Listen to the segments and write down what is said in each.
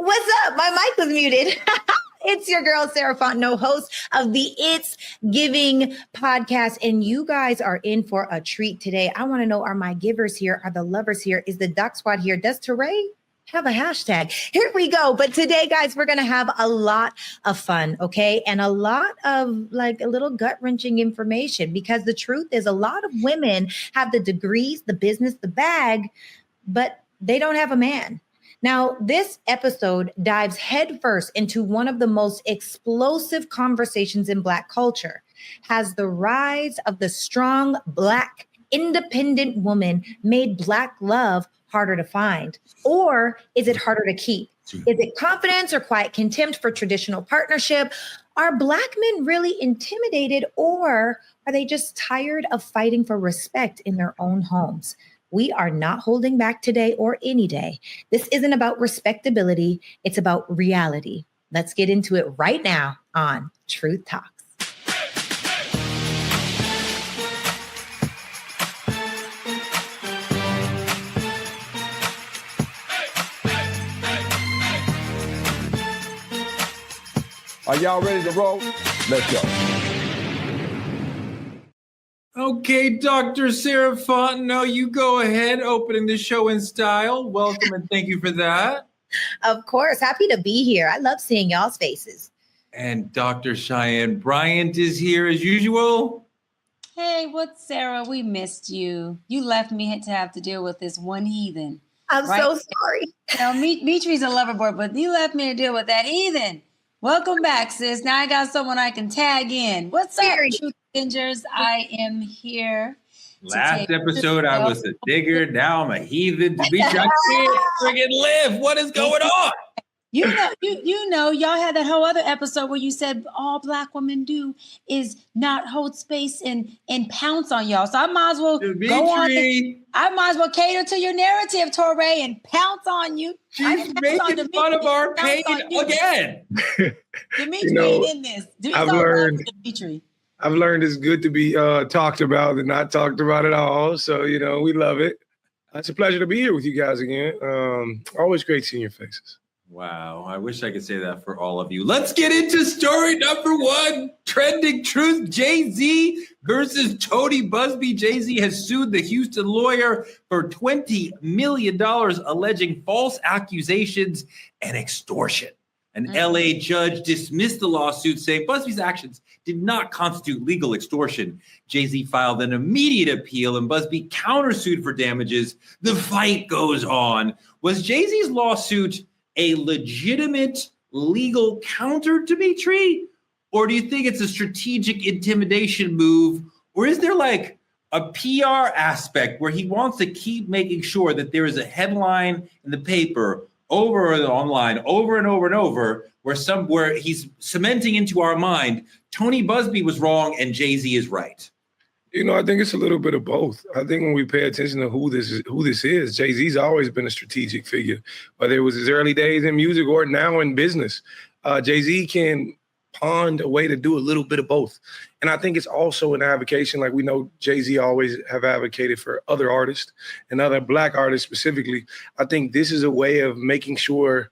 What's up? My mic was muted. It's your girl, Sarah Fontenot, host of the It's Giving podcast. And you guys are in for a treat today. I want to know, are my givers here? Are the lovers here? Is the Doc Squad here? Does Teray have a hashtag? Here we go. But today, guys, we're going to have a lot of fun, okay? And a lot of like a little gut-wrenching information, because the truth is a lot of women have the degrees, the business, the bag, but they don't have a man. Now, this episode dives headfirst into one of the most explosive conversations in Black culture. Has the rise of the strong Black independent woman made Black love harder to find? Or is it harder to keep? Is it confidence or quiet contempt for traditional partnership? Are Black men really intimidated, or are they just tired of fighting for respect in their own homes? We are not holding back today or any day. This isn't about respectability. It's about reality. Let's get into it right now on Truth Talks. Are y'all ready to roll? Let's go. Okay, Dr. Sarah Fontenot, you go ahead, opening the show in style. Welcome and thank you for that. Of course. Happy to be here. I love seeing y'all's faces. And Dr. Cheyenne Bryant is here as usual. Hey, what's Sarah? We missed you. You left me to have to deal with this one heathen. I'm right? so sorry. Now, Mitri's a lover boy, but you left me to deal with that heathen. Welcome back, sis. Now I got someone I can tag in. What's up, Truth Avengers? I am here. Last episode, I was a digger. Now I'm a heathen. Demetri, I can't friggin' live. What is going on? You know, y'all had that whole other episode where you said all Black women do is not hold space and pounce on y'all. So I might as well Demetri. go on. I might as well cater to your narrative, Teray, and pounce on you. She's making fun of our pain again. Dimitri ain't in this. I've learned it's good to be talked about and not talked about at all. So, you know, we love it. It's a pleasure to be here with you guys again. Always great seeing your faces. Wow, I wish I could say that for all of you. Let's get into story number one. Trending truth, Jay-Z versus Tony Buzbee. Jay-Z has sued the Houston lawyer for $20 million, alleging false accusations and extortion. An LA judge dismissed the lawsuit, saying Buzbee's actions did not constitute legal extortion. Jay-Z filed an immediate appeal, and Buzbee countersued for damages. The fight goes on. Was Jay-Z's lawsuit a legitimate legal counter, Dimitri? Or do you think it's a strategic intimidation move? Or is there like a PR aspect where he wants to keep making sure that there is a headline in the paper over or online, over and over and over, where he's cementing into our mind, Tony Buzbee was wrong and Jay-Z is right? You know, I think it's a little bit of both. I think when we pay attention to who this is, Jay-Z's always been a strategic figure, whether it was his early days in music or now in business. Jay-Z can pawn a way to do a little bit of both. And I think it's also an avocation, like we know Jay-Z always have advocated for other artists and other Black artists specifically. I think this is a way of making sure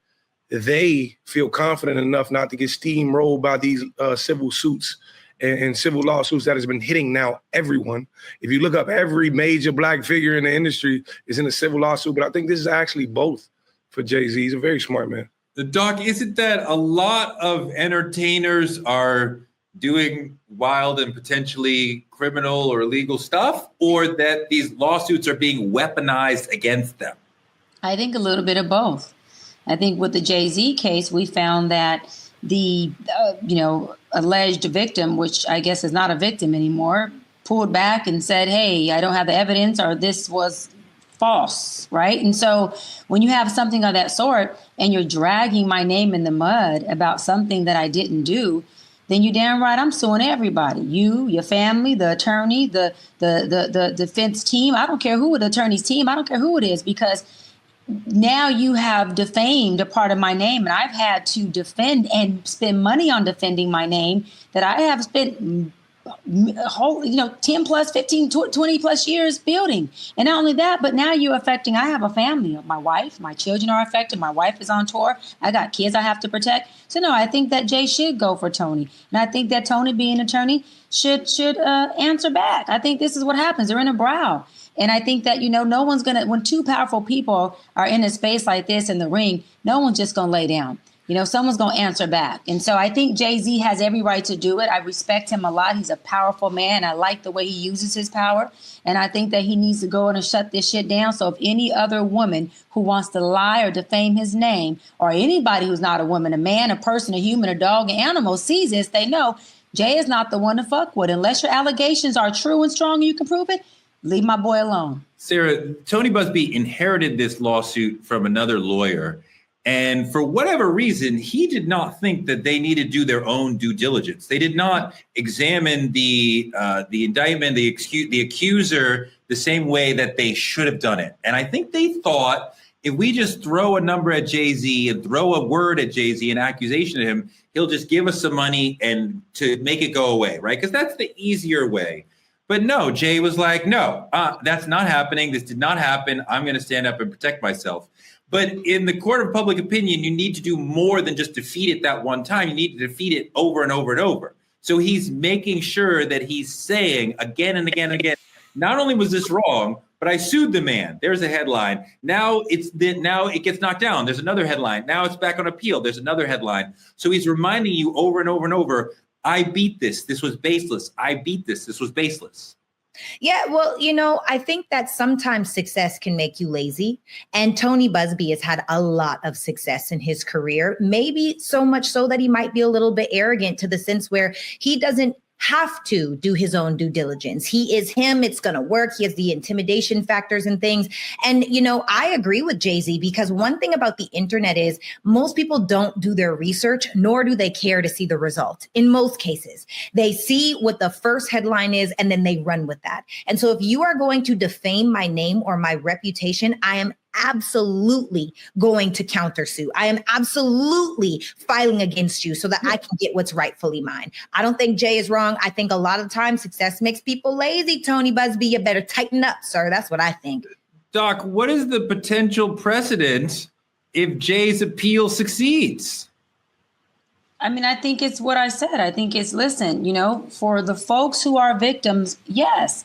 they feel confident enough not to get steamrolled by these civil suits and civil lawsuits that has been hitting now everyone. If you look up, every major Black figure in the industry is in a civil lawsuit, but I think this is actually both for Jay-Z. He's a very smart man. The Doc, isn't that a lot of entertainers are doing wild and potentially criminal or illegal stuff, or that these lawsuits are being weaponized against them? I think a little bit of both. I think with the Jay-Z case, we found that the, alleged victim, which I guess is not a victim anymore, pulled back and said, hey, I don't have the evidence, or this was false, right? And so when you have something of that sort and you're dragging my name in the mud about something that I didn't do, then you damn right I'm suing everybody. You, your family, the attorney, the defense team. I don't care who, the attorney's team. I don't care who it is, because now you have defamed a part of my name, and I've had to defend and spend money on defending my name that I have spent whole, 10 plus, 15, 20 plus years building. And not only that, but now you're affecting, I have a family, my wife, my children are affected. My wife is on tour. I got kids I have to protect. So no, I think that Jay should go for Tony. And I think that Tony, being an attorney, should answer back. I think this is what happens. They're in a brawl. And I think that, no one's going to, when two powerful people are in a space like this in the ring, no one's just going to lay down. Someone's going to answer back. And so I think Jay-Z has every right to do it. I respect him a lot. He's a powerful man. I like the way he uses his power. And I think that he needs to go in and shut this shit down. So if any other woman who wants to lie or defame his name, or anybody who's not a woman, a man, a person, a human, a dog, an animal, sees this, they know Jay is not the one to fuck with. Unless your allegations are true and strong and you can prove it, leave my boy alone. Sarah, Tony Buzbee inherited this lawsuit from another lawyer. And for whatever reason, he did not think that they needed to do their own due diligence. They did not examine the indictment, the accuser, the same way that they should have done it. And I think they thought, if we just throw a number at Jay-Z and throw a word at Jay-Z, an accusation at him, he'll just give us some money and to make it go away, right? Because that's the easier way. But no, Jay was like, no, that's not happening. This did not happen. I'm going to stand up and protect myself. But in the court of public opinion, you need to do more than just defeat it that one time. You need to defeat it over and over and over. So he's making sure that he's saying again and again and again, not only was this wrong, but I sued the man. There's a headline. Now it gets knocked down. There's another headline. Now it's back on appeal. There's another headline. So he's reminding you over and over and over, I beat this. This was baseless. I beat this. This was baseless. Yeah, well, I think that sometimes success can make you lazy. And Tony Buzbee has had a lot of success in his career, maybe so much so that he might be a little bit arrogant to the sense where he doesn't have to do his own due diligence. He is him. It's going to work. He has the intimidation factors and things. And, I agree with Jay-Z, because one thing about the internet is most people don't do their research, nor do they care to see the result. In most cases, they see what the first headline is and then they run with that. And so if you are going to defame my name or my reputation, I am absolutely going to countersue. I am absolutely filing against you so that I can get what's rightfully mine. I don't think Jay is wrong. I think a lot of times success makes people lazy. Tony Buzbee, you better tighten up, sir. That's what I think. Doc, what is the potential precedent if Jay's appeal succeeds? I mean, I think it's what I said. I think it's, listen, for the folks who are victims, yes.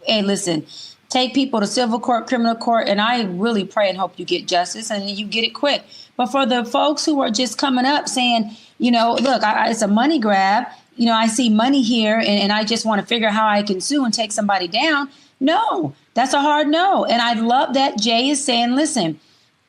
Hey, listen, take people to civil court, criminal court, and I really pray and hope you get justice and you get it quick. But for the folks who are just coming up saying, look, it's a money grab. I see money here and I just want to figure out how I can sue and take somebody down. No, that's a hard no. And I love that Jay is saying, listen,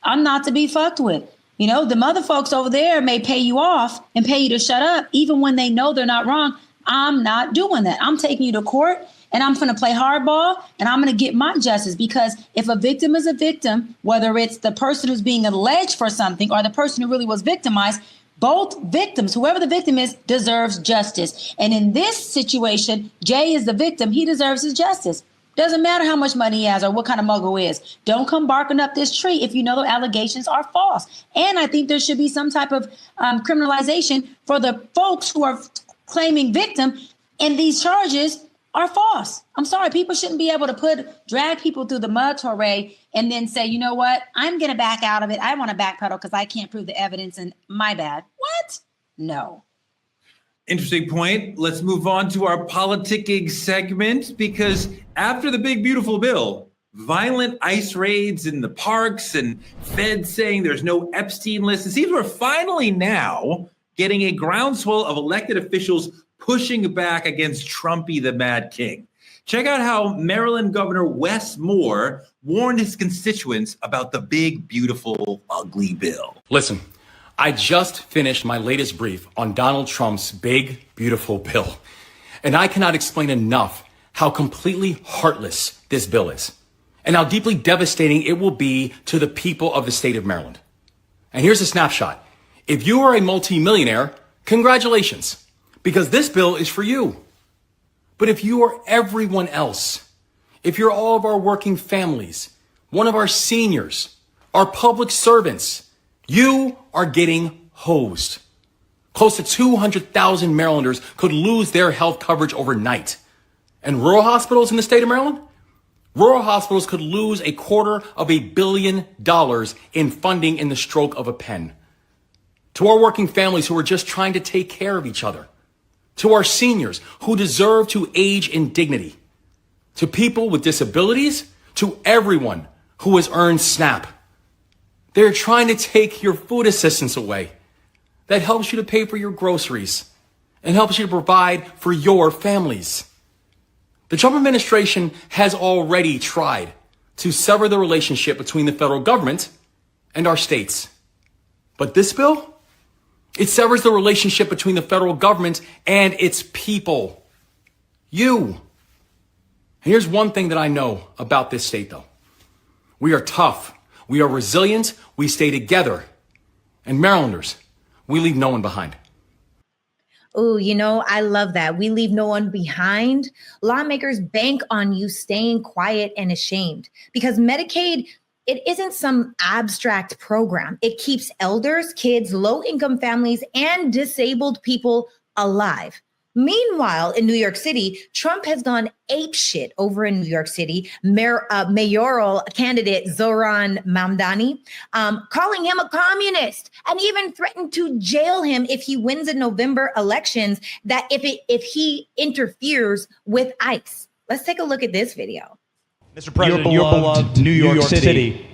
I'm not to be fucked with. The mother folks over there may pay you off and pay you to shut up, even when they know they're not wrong. I'm not doing that. I'm taking you to court. And I'm going to play hardball and I'm going to get my justice, because if a victim is a victim, whether it's the person who's being alleged for something or the person who really was victimized, both victims, whoever the victim is, deserves justice. And in this situation, Jay is the victim. He deserves his justice. Doesn't matter how much money he has or what kind of muggle he is. Don't come barking up this tree if you know the allegations are false. And I think there should be some type of criminalization for the folks who are claiming victim, and these charges are false. I'm sorry. People shouldn't be able to drag people through the mud, Torre, and then say, you know what? I'm going to back out of it. I want to backpedal because I can't prove the evidence and my bad. What? No. Interesting point. Let's move on to our politicking segment, because after the big, beautiful bill, violent ICE raids in the parks and feds saying there's no Epstein list, it seems we're finally now getting a groundswell of elected officials pushing back against Trumpy the Mad King. Check out how Maryland Governor Wes Moore warned his constituents about the big, beautiful, ugly bill. Listen, I just finished my latest brief on Donald Trump's big, beautiful bill. And I cannot explain enough how completely heartless this bill is and how deeply devastating it will be to the people of the state of Maryland. And here's a snapshot. If you are a multimillionaire, congratulations, because this bill is for you. But if you are everyone else, if you're all of our working families, one of our seniors, our public servants, you are getting hosed. Close to 200,000 Marylanders could lose their health coverage overnight. And rural hospitals in the state of Maryland? Rural hospitals could lose $250 million in funding in the stroke of a pen. To our working families who are just trying to take care of each other. To our seniors who deserve to age in dignity. To people with disabilities. To everyone who has earned SNAP. They're trying to take your food assistance away. That helps you to pay for your groceries and helps you to provide for your families. The Trump administration has already tried to sever the relationship between the federal government and our states. But this bill, it severs the relationship between the federal government and its people. You. And here's one thing that I know about this state, though. We are tough. We are resilient. We stay together. And Marylanders, we leave no one behind. Oh, I love that. We leave no one behind. Lawmakers bank on you staying quiet and ashamed because Medicaid, it isn't some abstract program. It keeps elders, kids, low-income families, and disabled people alive. Meanwhile, in New York City, Trump has gone apeshit over in New York City. Mayoral candidate Zohran Mamdani, calling him a communist and even threatened to jail him if he wins the November elections, that if he interferes with ICE. Let's take a look at this video. Mr. President, your beloved New York City.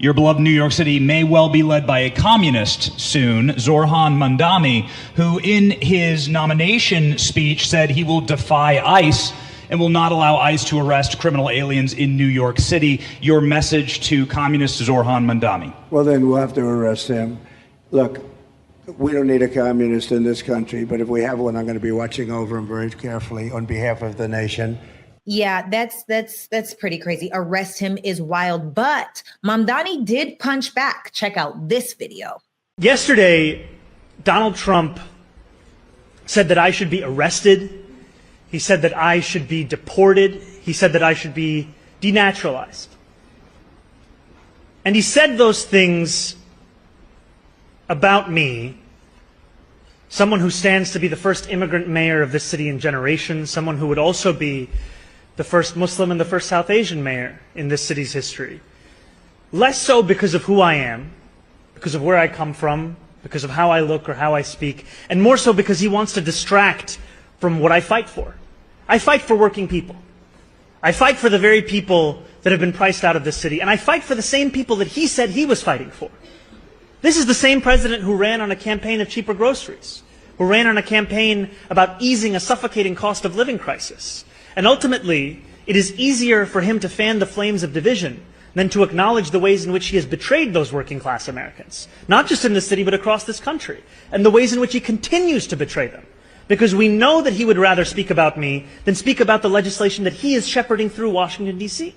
Your beloved New York City may well be led by a communist soon, Zohran Mamdani, who in his nomination speech said he will defy ICE and will not allow ICE to arrest criminal aliens in New York City. Your message to communist Zohran Mamdani. Well, then we'll have to arrest him. Look, we don't need a communist in this country, but if we have one, I'm going to be watching over him very carefully on behalf of the nation. Yeah, that's pretty crazy. Arrest him is wild, but Mamdani did punch back. Check out this video. Yesterday, Donald Trump said that I should be arrested. He said that I should be deported. He said that I should be denaturalized. And he said those things about me, someone who stands to be the first immigrant mayor of this city in generations, someone who would also be the first Muslim and the first South Asian mayor in this city's history. Less so because of who I am, because of where I come from, because of how I look or how I speak, and more so because he wants to distract from what I fight for. I fight for working people. I fight for the very people that have been priced out of this city, and I fight for the same people that he said he was fighting for. This is the same president who ran on a campaign of cheaper groceries, who ran on a campaign about easing a suffocating cost of living crisis. And ultimately, it is easier for him to fan the flames of division than to acknowledge the ways in which he has betrayed those working class Americans, not just in this city, but across this country, and the ways in which he continues to betray them. Because we know that he would rather speak about me than speak about the legislation that he is shepherding through Washington, D.C.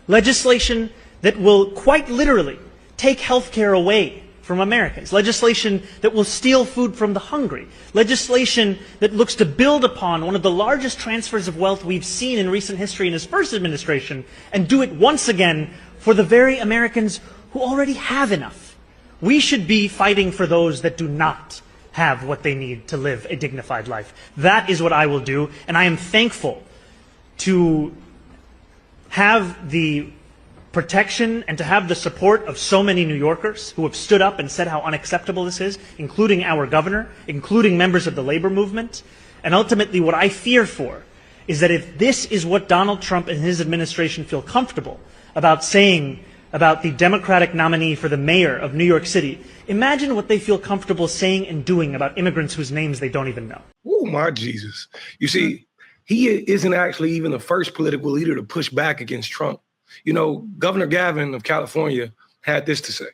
Legislation that will quite literally take health care away from Americans. Legislation that will steal food from the hungry. Legislation that looks to build upon one of the largest transfers of wealth we've seen in recent history in his first administration and do it once again for the very Americans who already have enough. We should be fighting for those that do not have what they need to live a dignified life. That is what I will do, and I am thankful to have the protection and to have the support of so many New Yorkers who have stood up and said how unacceptable this is, including our governor, including members of the labor movement. And ultimately what I fear for is that if this is what Donald Trump and his administration feel comfortable about saying about the Democratic nominee for the mayor of New York City, imagine what they feel comfortable saying and doing about immigrants whose names they don't even know. Oh, my Jesus. You see, he isn't actually even the first political leader to push back against Trump. You know, Governor Gavin of California had this to say.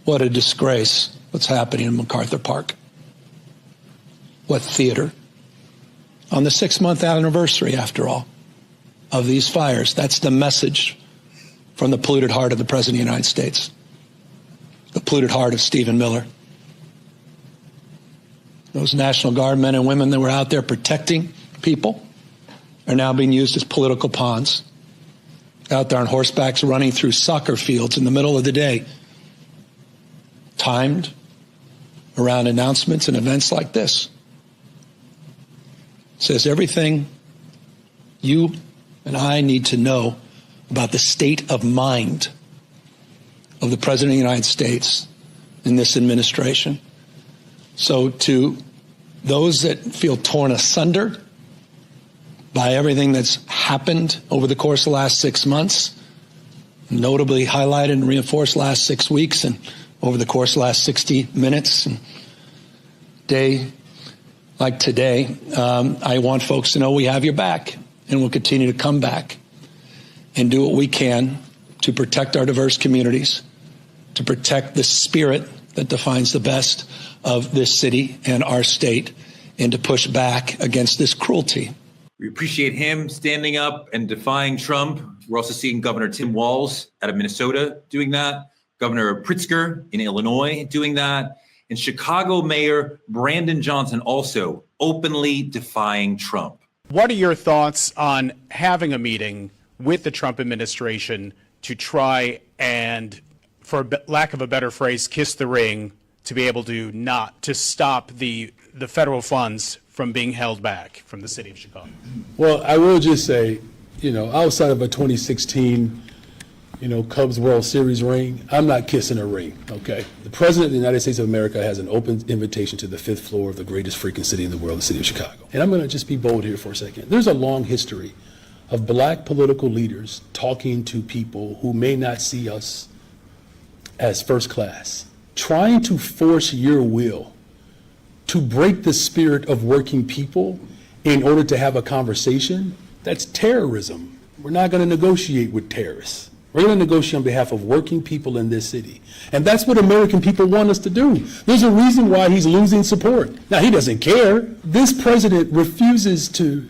What a disgrace what's happening in MacArthur Park. What theater. On the 6-month anniversary, after all, of these fires. That's the message from the polluted heart of the President of the United States. The polluted heart of Stephen Miller. Those National Guard men and women that were out there protecting people are now being used as political pawns, out there on horsebacks running through soccer fields in the middle of the day. Timed, around announcements and events like this. It says everything you and I need to know about the state of mind of the President of the United States in this administration. So to those that feel torn asunder by everything that's happened over the course of the last 6 months, notably highlighted and reinforced last 6 weeks and over the course of the last 60 minutes and day like today, I want folks to know we have your back and we'll continue to come back and do what we can to protect our diverse communities, to protect the spirit that defines the best of this city and our state, and to push back against this cruelty. We appreciate him standing up and defying Trump. We're also seeing Governor Tim Walz out of Minnesota doing that, Governor Pritzker in Illinois doing that, and Chicago Mayor Brandon Johnson also openly defying Trump. What are your thoughts on having a meeting with the Trump administration to try and, for lack of a better phrase, kiss the ring to be able to stop the federal funds from being held back from the city of Chicago? Well, I will just say, outside of a 2016, Cubs World Series ring, I'm not kissing a ring, okay? The President of the United States of America has an open invitation to the 5th floor of the greatest freaking city in the world, the city of Chicago. And I'm going to just be bold here for a second. There's a long history of black political leaders talking to people who may not see us as first class, trying to force your will to break the spirit of working people in order to have a conversation. That's terrorism. We're not going to negotiate with terrorists. We're going to negotiate on behalf of working people in this city. And that's what American people want us to do. There's a reason why he's losing support. Now, he doesn't care. This president refuses to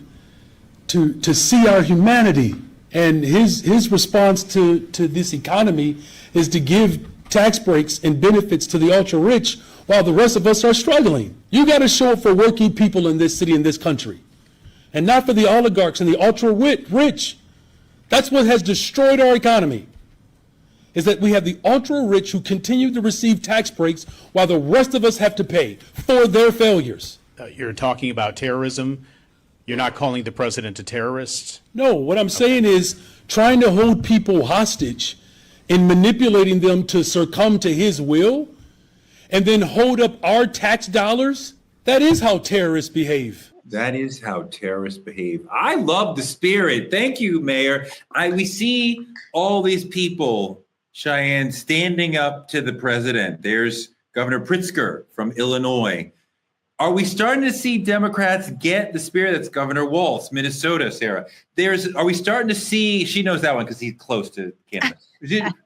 see our humanity. And his response to this economy is to give tax breaks and benefits to the ultra rich while the rest of us are struggling. You got to show up for working people in this city, in this country, and not for the oligarchs and the ultra rich. That's what has destroyed our economy, is that we have the ultra rich who continue to receive tax breaks while the rest of us have to pay for their failures. You're talking about terrorism. You're not calling the president a terrorist? No, what I'm saying is trying to hold people hostage and manipulating them to succumb to his will and then hold up our tax dollars. That is how terrorists behave. That is how terrorists behave. I love the spirit. Thank you, Mayor. We see all these people, Cheyenne, standing up to the president. There's Governor Pritzker from Illinois. Are we starting to see Democrats get the spirit? That's Governor Walz, Minnesota, Sarah. Are we starting to see, she knows that one because he's close to Canada.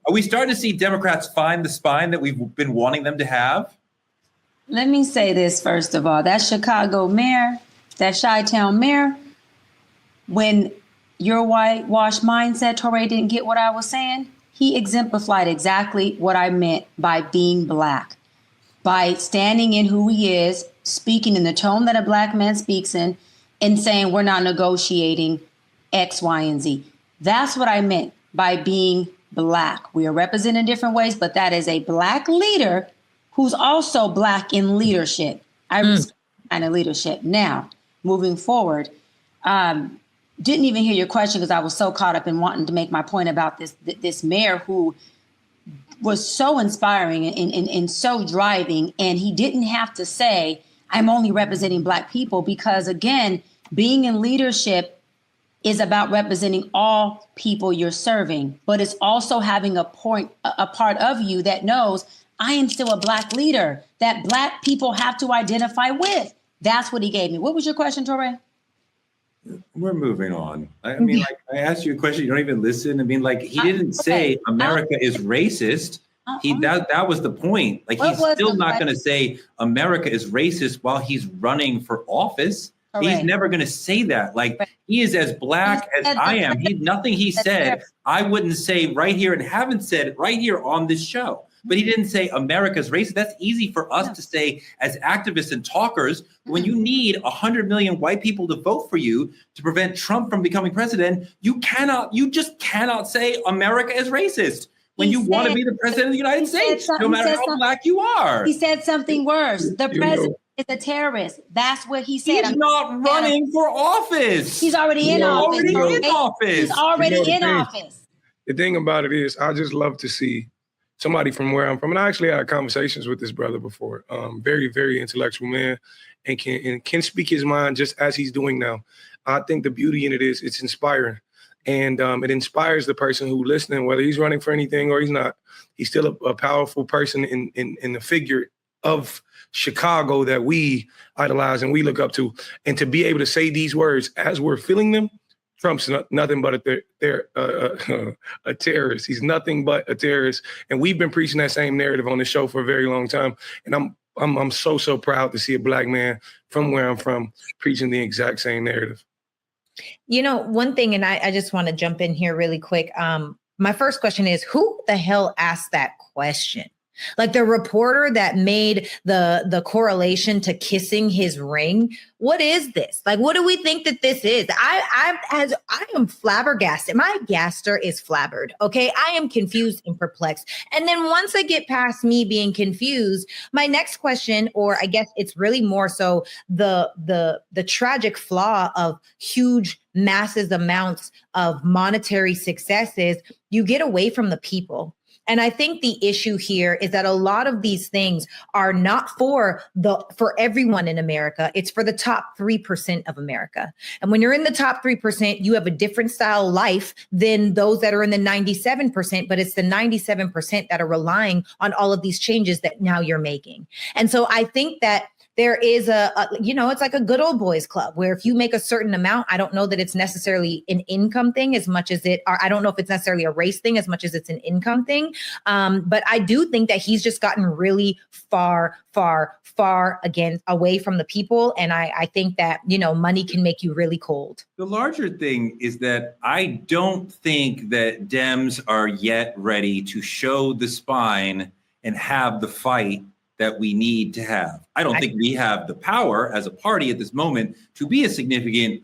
Are we starting to see Democrats find the spine that we've been wanting them to have? Let me say this, first of all. That Chicago mayor, that Chi-Town mayor, when your whitewash mindset, Torre, didn't get what I was saying, he exemplified exactly what I meant by being black, by standing in who he is, speaking in the tone that a black man speaks in, and saying we're not negotiating X, Y, and Z. That's what I meant by being black. We are represented in different ways, but that is a black leader who's also black in leadership. I respect that kind of leadership. Now, moving forward, didn't even hear your question because I was so caught up in wanting to make my point about this mayor who was so inspiring and so driving, and he didn't have to say, I'm only representing black people, because again, being in leadership is about representing all people you're serving, but it's also having a part of you that knows I am still a black leader that black people have to identify with. That's what he gave me. What was your question, Torre? We're moving on. I mean, like, I asked you a question, you don't even listen. I mean, like, he didn't say America is racist. That was the point. Like, he's still not going to say America is racist while he's running for office. Correct. He's never going to say that. Like, he is as black as I am. Nothing he said, I wouldn't say right here, and haven't said it right here on this show. But he didn't say America's racist. That's easy for us to say as activists and talkers. When you need 100 million white people to vote for you to prevent Trump from becoming president, you just cannot say America is racist. when you want to be the president of the United States, no matter how black you are. He said something worse. The president is a terrorist. That's what he said. He's not running for office. He's already in office. He's already in office. The thing about it is, I just love to see somebody from where I'm from. And I actually had conversations with this brother before. Very, very intellectual man, and can speak his mind just as he's doing now. I think the beauty in it is it's inspiring. And it inspires the person who's listening, whether he's running for anything or he's not. He's still a powerful person in the figure of Chicago that we idolize and we look up to. And to be able to say these words as we're feeling them, Trump's nothing but a terrorist. He's nothing but a terrorist. And we've been preaching that same narrative on the show for a very long time. And I'm so proud to see a black man from where I'm from preaching the exact same narrative. You know, one thing, and I just want to jump in here really quick. My first question is, who the hell asked that question? Like the reporter that made the correlation to kissing his ring. What is this? Like, what do we think that this is? I am flabbergasted. My gaster is flabbered. Okay. I am confused and perplexed. And then once I get past me being confused, my next question, or I guess it's really more so the tragic flaw of huge, massive amounts of monetary successes, you get away from the people. And I think the issue here is that a lot of these things are not for everyone in America. It's for the top 3% of America. And when you're in the top 3%, you have a different style of life than those that are in the 97%, but it's the 97% that are relying on all of these changes that now you're making. And so I think that there is it's like a good old boys club where if you make a certain amount, I don't know that it's necessarily an income thing as much as I don't know if it's necessarily a race thing as much as it's an income thing. But I do think that he's just gotten really far away from the people. And I think that, money can make you really cold. The larger thing is that I don't think that Dems are yet ready to show the spine and have the fight that we need to have. I don't think we have the power as a party at this moment to be a significant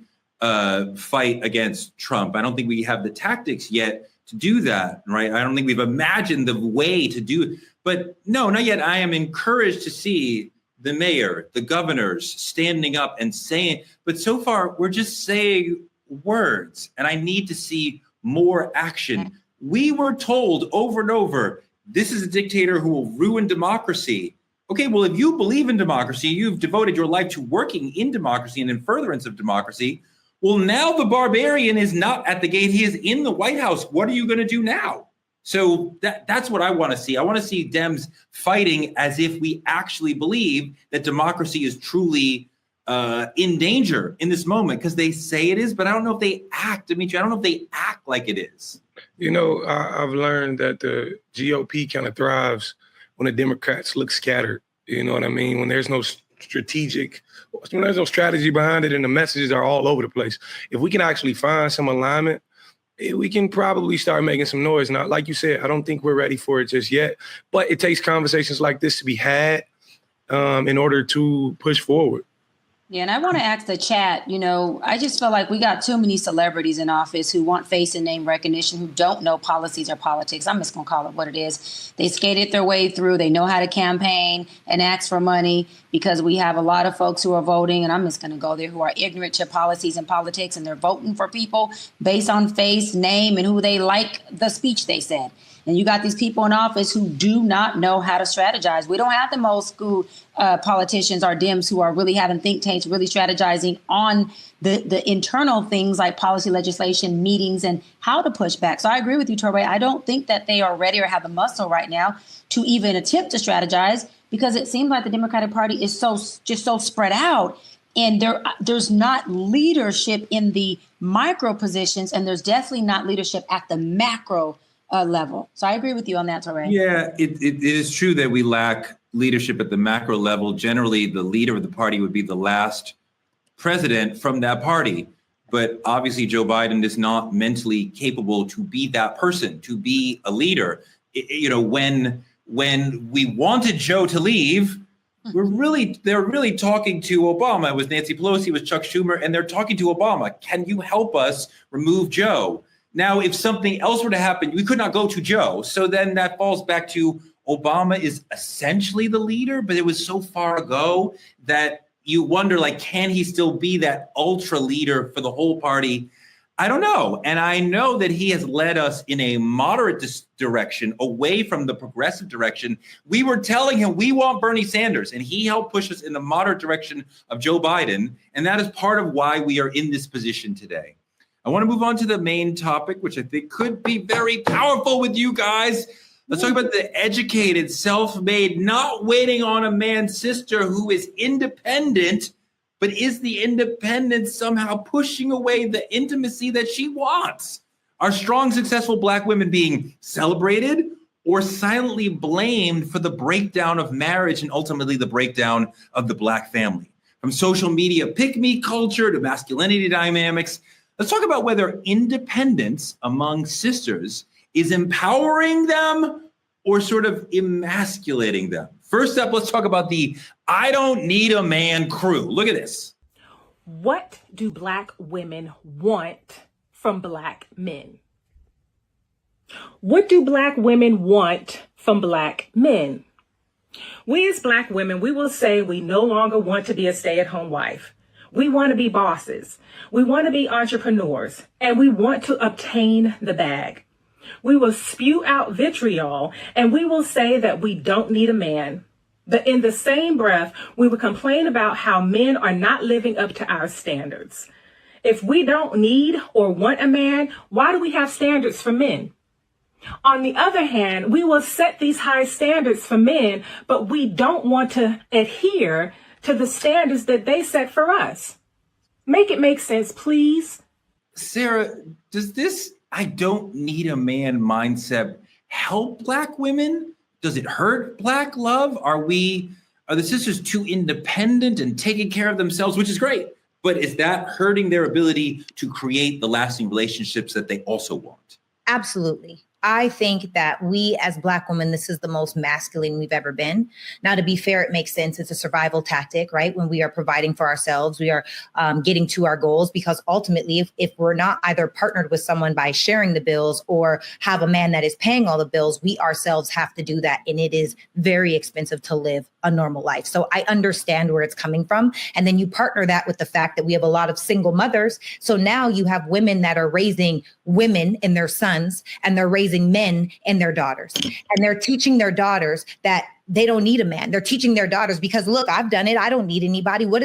fight against Trump. I don't think we have the tactics yet to do that, right? I don't think we've imagined the way to do it. But no, not yet. I am encouraged to see the mayor, the governors standing up and saying, but so far we're just saying words, and I need to see more action. We were told over and over, this is a dictator who will ruin democracy. Okay, well, if you believe in democracy, you've devoted your life to working in democracy and in furtherance of democracy. Well, now the barbarian is not at the gate. He is in the White House. What are you going to do now? So that's what I want to see. I want to see Dems fighting as if we actually believe that democracy is truly in danger in this moment, because they say it is, but I don't know if they act, Dimitri. I don't know if they act like it is. I've learned that the GOP kind of thrives when the Democrats look scattered. You know what I mean? When there's no strategy behind it and the messages are all over the place. If we can actually find some alignment, we can probably start making some noise. Now, like you said, I don't think we're ready for it just yet, but it takes conversations like this to be had in order to push forward. Yeah, and I want to ask the chat, I just feel like we got too many celebrities in office who want face and name recognition, who don't know policies or politics. I'm just going to call it what it is. They skated their way through. They know how to campaign and ask for money, because we have a lot of folks who are voting, and I'm just going to go there, who are ignorant to policies and politics, and they're voting for people based on face, name, and who they like the speech they said. And you got these people in office who do not know how to strategize. We don't have the old school politicians or Dems who are really having think tanks, really strategizing on the internal things like policy, legislation, meetings, and how to push back. So I agree with you, Torbay. I don't think that they are ready or have the muscle right now to even attempt to strategize, because it seems like the Democratic Party is so spread out. And there's not leadership in the micro positions, and there's definitely not leadership at the macro level. So I agree with you on that, Torbay. Yeah, it is true that we lack leadership at the macro level. Generally, the leader of the party would be the last president from that party. But obviously, Joe Biden is not mentally capable to be that person, to be a leader. When we wanted Joe to leave, they're really talking to Obama. It was Nancy Pelosi, it was Chuck Schumer, and they're talking to Obama. Can you help us remove Joe? Now, if something else were to happen, we could not go to Joe. So then that falls back to Obama is essentially the leader, but it was so far ago that you wonder, like, can he still be that ultra leader for the whole party? I don't know. And I know that he has led us in a moderate direction away from the progressive direction. We were telling him we want Bernie Sanders, and he helped push us in the moderate direction of Joe Biden. And that is part of why we are in this position today. I want to move on to the main topic, which I think could be very powerful with you guys. Let's talk about the educated, self-made, not waiting on a man's sister who is independent, but is the independence somehow pushing away the intimacy that she wants? Are strong, successful Black women being celebrated or silently blamed for the breakdown of marriage and ultimately the breakdown of the Black family? From social media pick-me culture to masculinity dynamics, let's talk about whether independence among sisters is empowering them or sort of emasculating them. First up, let's talk about the I don't need a man crew. Look at this. What do Black women want from Black men? What do Black women want from Black men? We as Black women, we will say we no longer want to be a stay-at-home wife. We want to be bosses. We want to be entrepreneurs, and we want to obtain the bag. We will spew out vitriol, and we will say that we don't need a man. But in the same breath, we will complain about how men are not living up to our standards. If we don't need or want a man, why do we have standards for men? On the other hand, we will set these high standards for men, but we don't want to adhere to the standards that they set for us. Make it make sense, please. Sarah, does this I don't need a man mindset help Black women? Does it hurt Black love? Are the sisters too independent and taking care of themselves, which is great, but is that hurting their ability to create the lasting relationships that they also want? Absolutely. I think that we as Black women, this is the most masculine we've ever been. Now, to be fair, it makes sense. It's a survival tactic, right? When we are providing for ourselves, we are getting to our goals, because ultimately, if we're not either partnered with someone by sharing the bills or have a man that is paying all the bills, we ourselves have to do that. And it is very expensive to live a normal life. So I understand where it's coming from. And then you partner that with the fact that we have a lot of single mothers. So now you have women that are raising women and their sons, and they're raising men and their daughters, and they're teaching their daughters that they don't need a man. They're teaching their daughters because, look, I've done it. I don't need anybody. What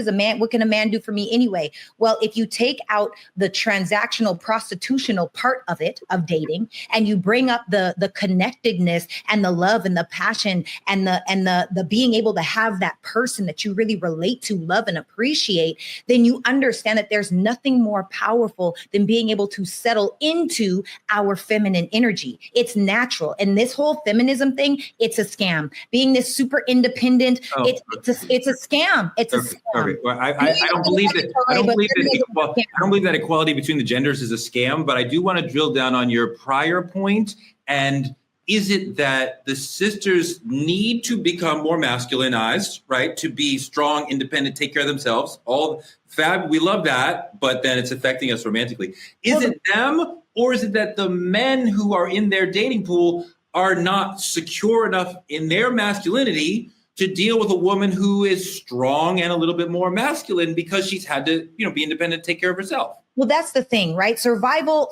can a man do for me anyway? Well, if you take out the transactional, prostitutional part of it, of dating, and you bring up the connectedness and the love and the passion and the being able to have that person that you really relate to, love, and appreciate, then you understand that there's nothing more powerful than being able to settle into our feminine energy. It's natural. And this whole feminism thing, it's a scam. Being this super independent, it's a scam. It's a scam. Okay. Well, I don't believe that. I don't believe that equality between the genders is a scam. But I do want to drill down on your prior point. And is it that the sisters need to become more masculinized, right? To be strong, independent, take care of themselves. All fab, we love that, but then it's affecting us romantically. Is it them, or is it that the men who are in their dating pool are not secure enough in their masculinity to deal with a woman who is strong and a little bit more masculine because she's had to, be independent, take care of herself? Well, that's the thing, right? Survival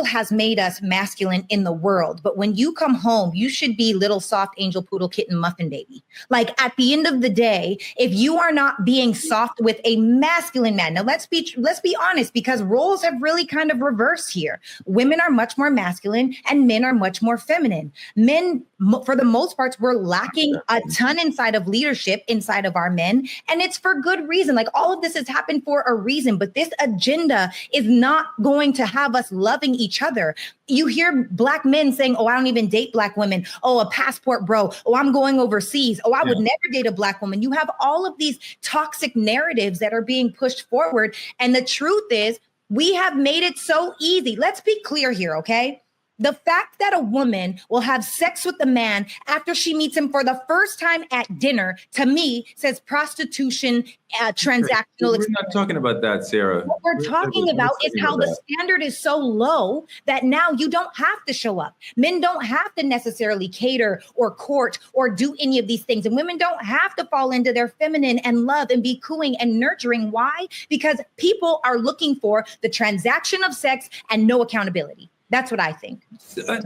has made us masculine in the world. But when you come home, you should be little soft angel poodle kitten muffin baby. Like, at the end of the day, if you are not being soft with a masculine man, now let's be honest, because roles have really kind of reversed here. Women are much more masculine and men are much more feminine. Men, for the most part, we're lacking a ton inside of leadership inside of our men. And it's for good reason. Like, all of this has happened for a reason, but this agenda is not going to have us loving each other. You hear Black men saying, oh, I don't even date Black women. Oh, a passport bro. Oh, I'm going overseas. Oh, I would never date a Black woman. You have all of these toxic narratives that are being pushed forward. And the truth is, we have made it so easy. Let's be clear here, okay? The fact that a woman will have sex with a man after she meets him for the first time at dinner, to me, says prostitution, transactional. We're not talking about that, Sarah. What we're talking about is how the standard is so low that now you don't have to show up. Men don't have to necessarily cater or court or do any of these things. And women don't have to fall into their feminine and love and be cooing and nurturing. Why? Because people are looking for the transaction of sex and no accountability. That's what I think.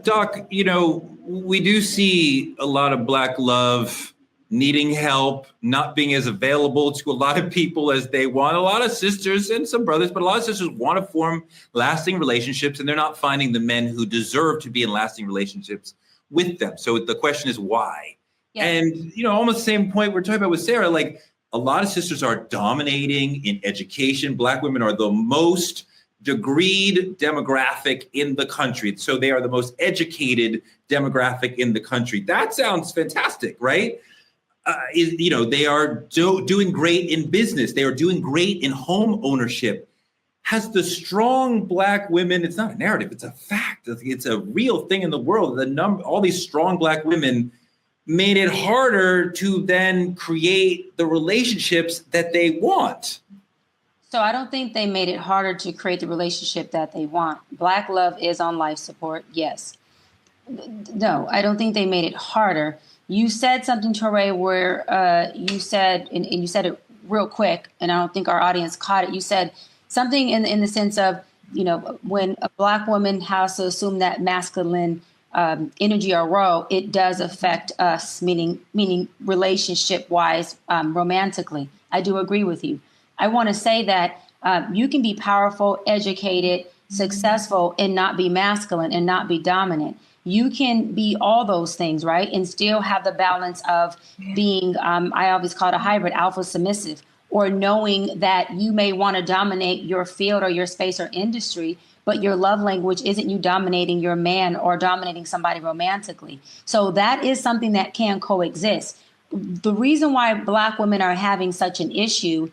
Doc, you know, we do see a lot of Black love needing help, not being as available to a lot of people as they want. A lot of sisters and some brothers, but a lot of sisters want to form lasting relationships, and they're not finding the men who deserve to be in lasting relationships with them. So the question is why? Yeah. And, you know, almost the same point we're talking about with Sarah, like a lot of sisters are dominating in education. Black women are the most degreed demographic in the country. So they are the most educated demographic in the country. That sounds fantastic, right? You know, they are doing great in business. They are doing great in home ownership. Has the strong Black women, it's not a narrative, it's a fact. It's a real thing in the world. All these strong Black women made it harder to then create the relationships that they want. So I don't think they made it harder to create the relationship that they want. Black love is on life support, yes. No, I don't think they made it harder. You said something, Touré, where you said, and you said it real quick, and I don't think our audience caught it. You said something in the sense of, you know, when a Black woman has to assume that masculine energy or role, it does affect us, meaning relationship-wise, romantically. I do agree with you. I want to say that you can be powerful, educated, successful, and not be masculine and not be dominant. You can be all those things, right? And still have the balance of being, I always call it a hybrid, alpha submissive, or knowing that you may want to dominate your field or your space or industry, but your love language isn't you dominating your man or dominating somebody romantically. So that is something that can coexist. The reason why Black women are having such an issue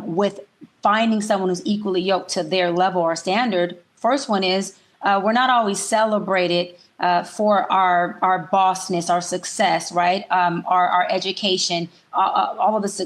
with finding someone who's equally yoked to their level or standard, first one is we're not always celebrated for our bossness, our success, right? Our education, all of this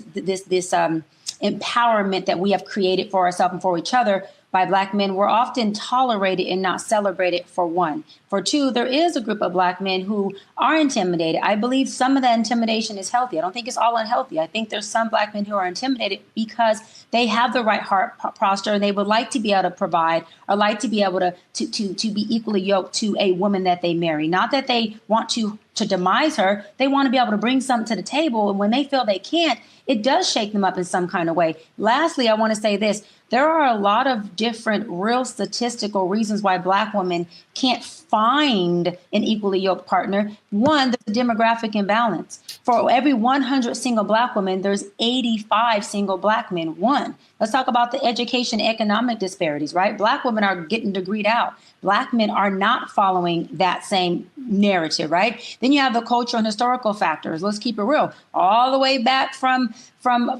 empowerment that we have created for ourselves and for each other by Black men. We're often tolerated and not celebrated, for one. For two, there is a group of Black men who are intimidated. I believe some of that intimidation is healthy. I don't think it's all unhealthy. I think there's some Black men who are intimidated because they have the right heart posture and they would like to be able to provide or like to be able to be equally yoked to a woman that they marry. Not that they want to demise her. They want to be able to bring something to the table. And when they feel they can't, it does shake them up in some kind of way. Lastly, I want to say this. There are a lot of different real statistical reasons why Black women can't find an equally yoked partner. One, there's a demographic imbalance. For every 100 single Black women, there's 85 single Black men. One, let's talk about the education economic disparities, right? Black women are getting degreed out. Black men are not following that same narrative, right? Then you have the cultural and historical factors. Let's keep it real. All the way back from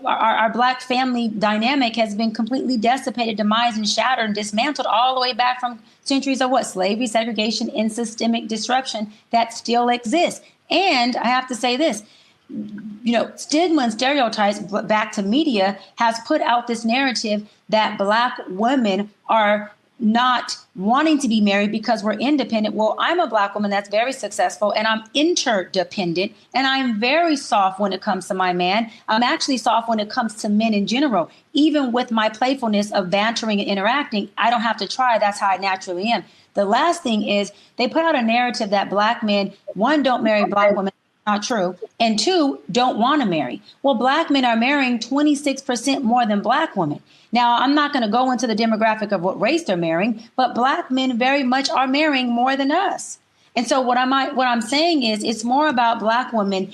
our Black family dynamic has been completely decimated, demised, and shattered and dismantled all the way back from centuries of slavery, segregation, and systemic disruption that still exists. And I have to say this, you know, stigma and stereotypes back to media has put out this narrative that Black women are not wanting to be married because we're independent. Well, I'm a Black woman that's very successful and I'm interdependent and I'm very soft when it comes to my man. I'm actually soft when it comes to men in general. Even with my playfulness of bantering and interacting, I don't have to try. That's how I naturally am. The last thing is they put out a narrative that Black men, one, don't marry Black women. Not true. And two, don't want to marry. Well, Black men are marrying 26% more than Black women. Now, I'm not going to go into the demographic of what race they're marrying, but Black men very much are marrying more than us. And so what I'm saying is it's more about Black women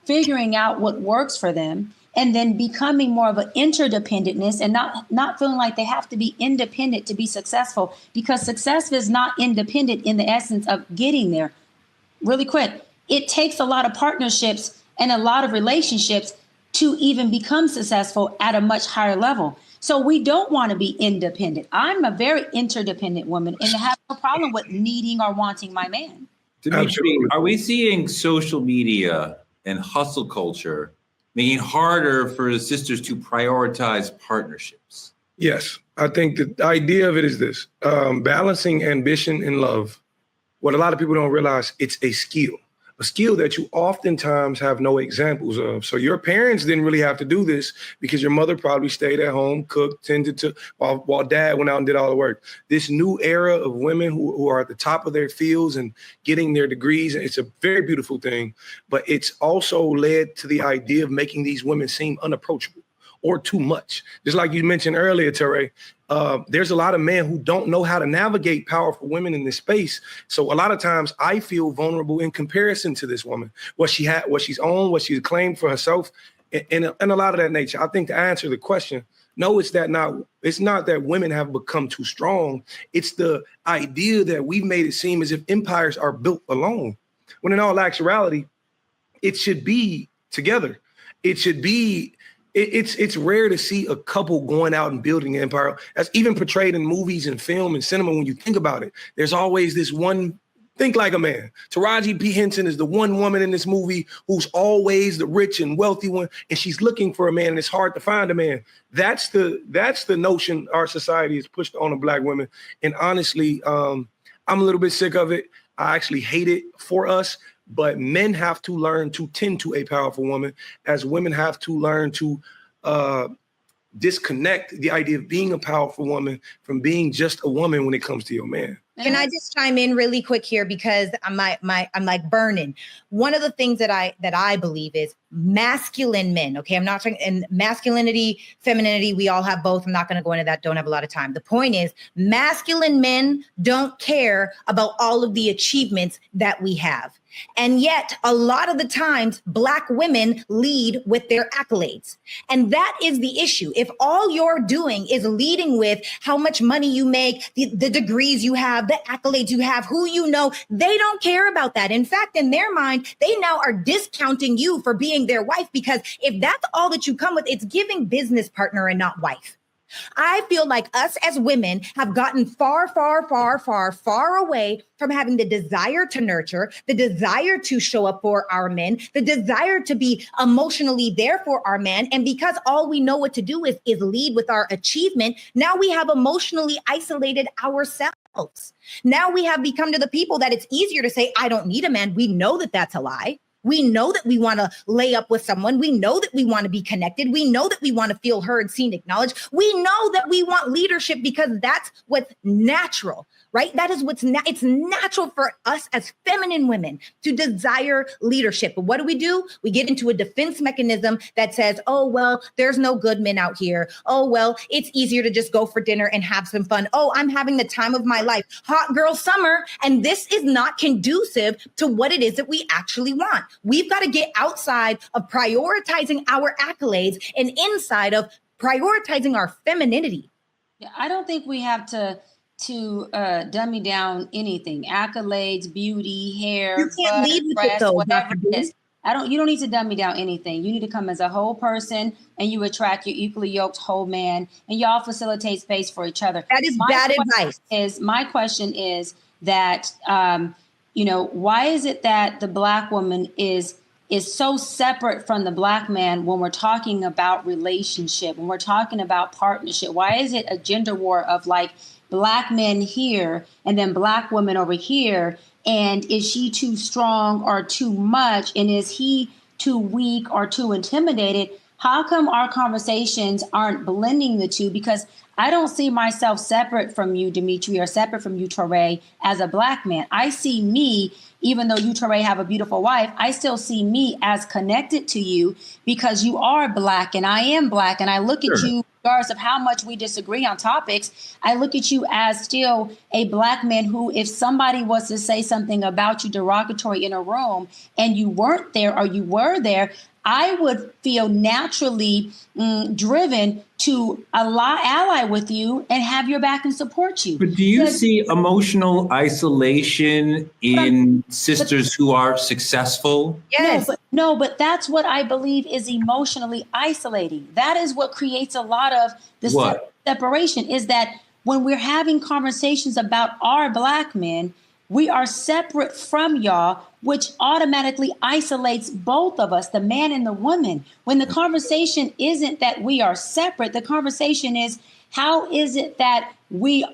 figuring out what works for them and then becoming more of an interdependentness and not feeling like they have to be independent to be successful, because success is not independent in the essence of getting there. Really quick. It takes a lot of partnerships and a lot of relationships to even become successful at a much higher level. So we don't want to be independent. I'm a very interdependent woman and have no problem with needing or wanting my man. Dimitri, are we seeing social media and hustle culture making it harder for sisters to prioritize partnerships? Yes, I think the idea of it is this, balancing ambition and love. What a lot of people don't realize, it's a skill that you oftentimes have no examples of. So your parents didn't really have to do this because your mother probably stayed at home, cooked, tended to, while dad went out and did all the work. This new era of women who are at the top of their fields and getting their degrees, it's a very beautiful thing, but it's also led to the idea of making these women seem unapproachable or too much. Just like you mentioned earlier, Teray, there's a lot of men who don't know how to navigate powerful women in this space. So a lot of times I feel vulnerable in comparison to this woman, what she's owned, what she's claimed for herself, and a lot of that nature. I think to answer the question, no, it's not that women have become too strong. It's the idea that we've made it seem as if empires are built alone, when in all actuality, it should be together. It should be. It's rare to see a couple going out and building an empire. That's even portrayed in movies and film and cinema. When you think about it, there's always this one, think like a man. Taraji P. Henson is the one woman in this movie who's always the rich and wealthy one, and she's looking for a man, and it's hard to find a man. That's the notion our society has pushed on the Black women. And honestly, I'm a little bit sick of it. I actually hate it for us. But men have to learn to tend to a powerful woman, as women have to learn to disconnect the idea of being a powerful woman from being just a woman when it comes to your man. Can I just chime in really quick here, because I'm like burning. One of the things that I believe is masculine men. Okay, I'm not talking in masculinity, femininity. We all have both. I'm not going to go into that. Don't have a lot of time. The point is, masculine men don't care about all of the achievements that we have. And yet, a lot of the times, Black women lead with their accolades. And that is the issue. If all you're doing is leading with how much money you make, the degrees you have, the accolades you have, who you know, they don't care about that. In fact, in their mind, they now are discounting you for being their wife, because if that's all that you come with, it's giving business partner and not wife. I feel like us as women have gotten far, far, far, far, far away from having the desire to nurture, the desire to show up for our men, the desire to be emotionally there for our men. And because all we know what to do is lead with our achievement, now we have emotionally isolated ourselves. Now we have become to the people that it's easier to say, I don't need a man. We know that that's a lie. We know that we want to lay up with someone. We know that we want to be connected. We know that we want to feel heard, seen, acknowledged. We know that we want leadership because that's what's natural, right? That is it's natural for us as feminine women to desire leadership. But what do? We get into a defense mechanism that says, oh, well, there's no good men out here. Oh, well, it's easier to just go for dinner and have some fun. Oh, I'm having the time of my life. Hot girl summer. And this is not conducive to what it is that we actually want. We've got to get outside of prioritizing our accolades and inside of prioritizing our femininity. Yeah, I don't think we have to dummy down anything. Accolades, beauty, hair, you can't lead with it though, whatever it is. You don't need to dummy down anything. You need to come as a whole person, and you attract your equally yoked whole man, and y'all facilitate space for each other. That is bad advice. My question is that why is it that the Black woman is so separate from the Black man when we're talking about relationship, when we're talking about partnership? Why is it a gender war of like Black men here and then Black women over here? And is she too strong or too much? And is he too weak or too intimidated? How come our conversations aren't blending the two? Because I don't see myself separate from you, Dimitri, or separate from you, Teray, as a Black man. I see me, even though you, Teray, have a beautiful wife, I still see me as connected to you because you are Black and I am Black. And I look at you, regardless of how much we disagree on topics, I look at you as still a Black man who, if somebody was to say something about you derogatory in a room and you weren't there or you were there, I would feel naturally driven to ally with you and have your back and support you. But do you see emotional isolation in sisters who are successful? Yes. But that's what I believe is emotionally isolating. That is what creates a lot of the separation, is that when we're having conversations about our Black men, we are separate from y'all, which automatically isolates both of us, the man and the woman. When the conversation isn't that we are separate, the conversation is, how is it that we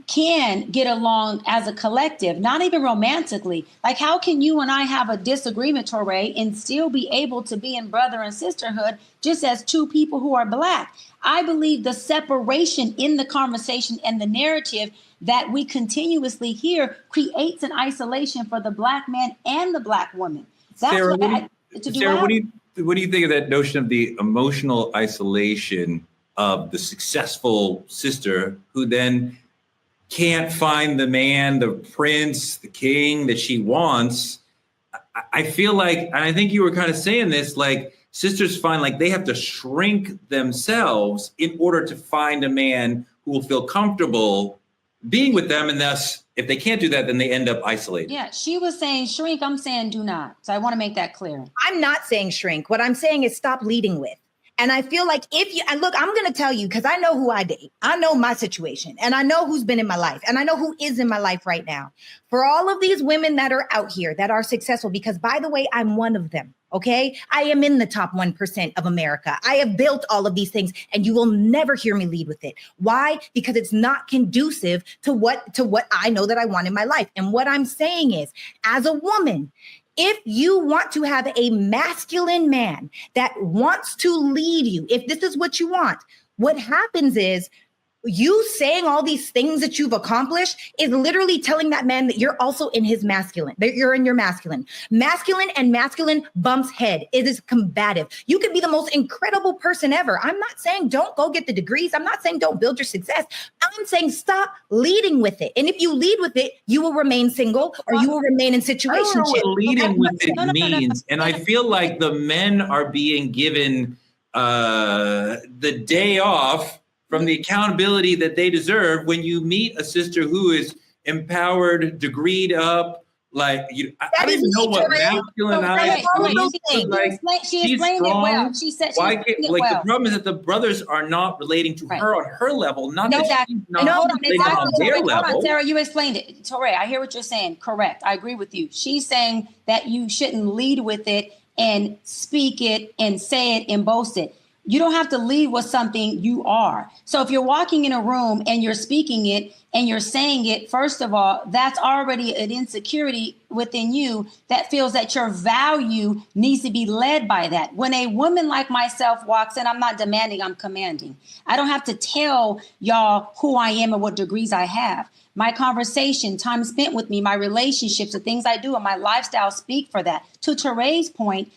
can get along as a collective, not even romantically? Like, how can you and I have a disagreement, Touré, and still be able to be in brother and sisterhood just as two people who are Black? I believe the separation in the conversation and the narrative that we continuously hear creates an isolation for the Black man and the Black woman. That's Sarah, what what do you think of that notion of the emotional isolation of the successful sister who then can't find the man, the prince, the king that she wants? I feel like, and I think you were kind of saying this, like, sisters find like they have to shrink themselves in order to find a man who will feel comfortable being with them. And thus, if they can't do that, then they end up isolated. Yeah, she was saying shrink. I'm saying do not. So I want to make that clear. I'm not saying shrink. What I'm saying is stop leading with. And I feel like and look, I'm going to tell you, because I know who I date. I know my situation, and I know who's been in my life, and I know who is in my life right now. For all of these women that are out here that are successful, because by the way, I'm one of them. Okay. I am in the top 1% of America. I have built all of these things, and you will never hear me lead with it. Why? Because it's not conducive to what I know that I want in my life. And what I'm saying is, as a woman, if you want to have a masculine man that wants to lead you, if this is what you want, what happens is, you saying all these things that you've accomplished is literally telling that man that you're also in his masculine, that you're in your masculine. Masculine and masculine bumps head. It is combative. You could be the most incredible person ever. I'm not saying don't go get the degrees. I'm not saying don't build your success. I'm saying stop leading with it. And if you lead with it, you will remain single, or you will remain in situationship. I don't know what leading with it means. And I feel like the men are being given the day off from the accountability that they deserve when you meet a sister who is empowered, degreed up. Like, I don't even know what masculinized means. She explained it well. She said she explained it well. The problem is that the brothers are not relating to her on her level, not that she's not relating on their level. Hold on, Sarah, you explained it. Touré, I hear what you're saying. Correct. I agree with you. She's saying that you shouldn't lead with it and speak it and say it and boast it. You don't have to lead with something you are. So if you're walking in a room and you're speaking it and you're saying it, first of all, that's already an insecurity within you that feels that your value needs to be led by that. When a woman like myself walks in, I'm not demanding, I'm commanding. I don't have to tell y'all who I am and what degrees I have. My conversation, time spent with me, my relationships, the things I do, and my lifestyle speak for that. To Touré's point,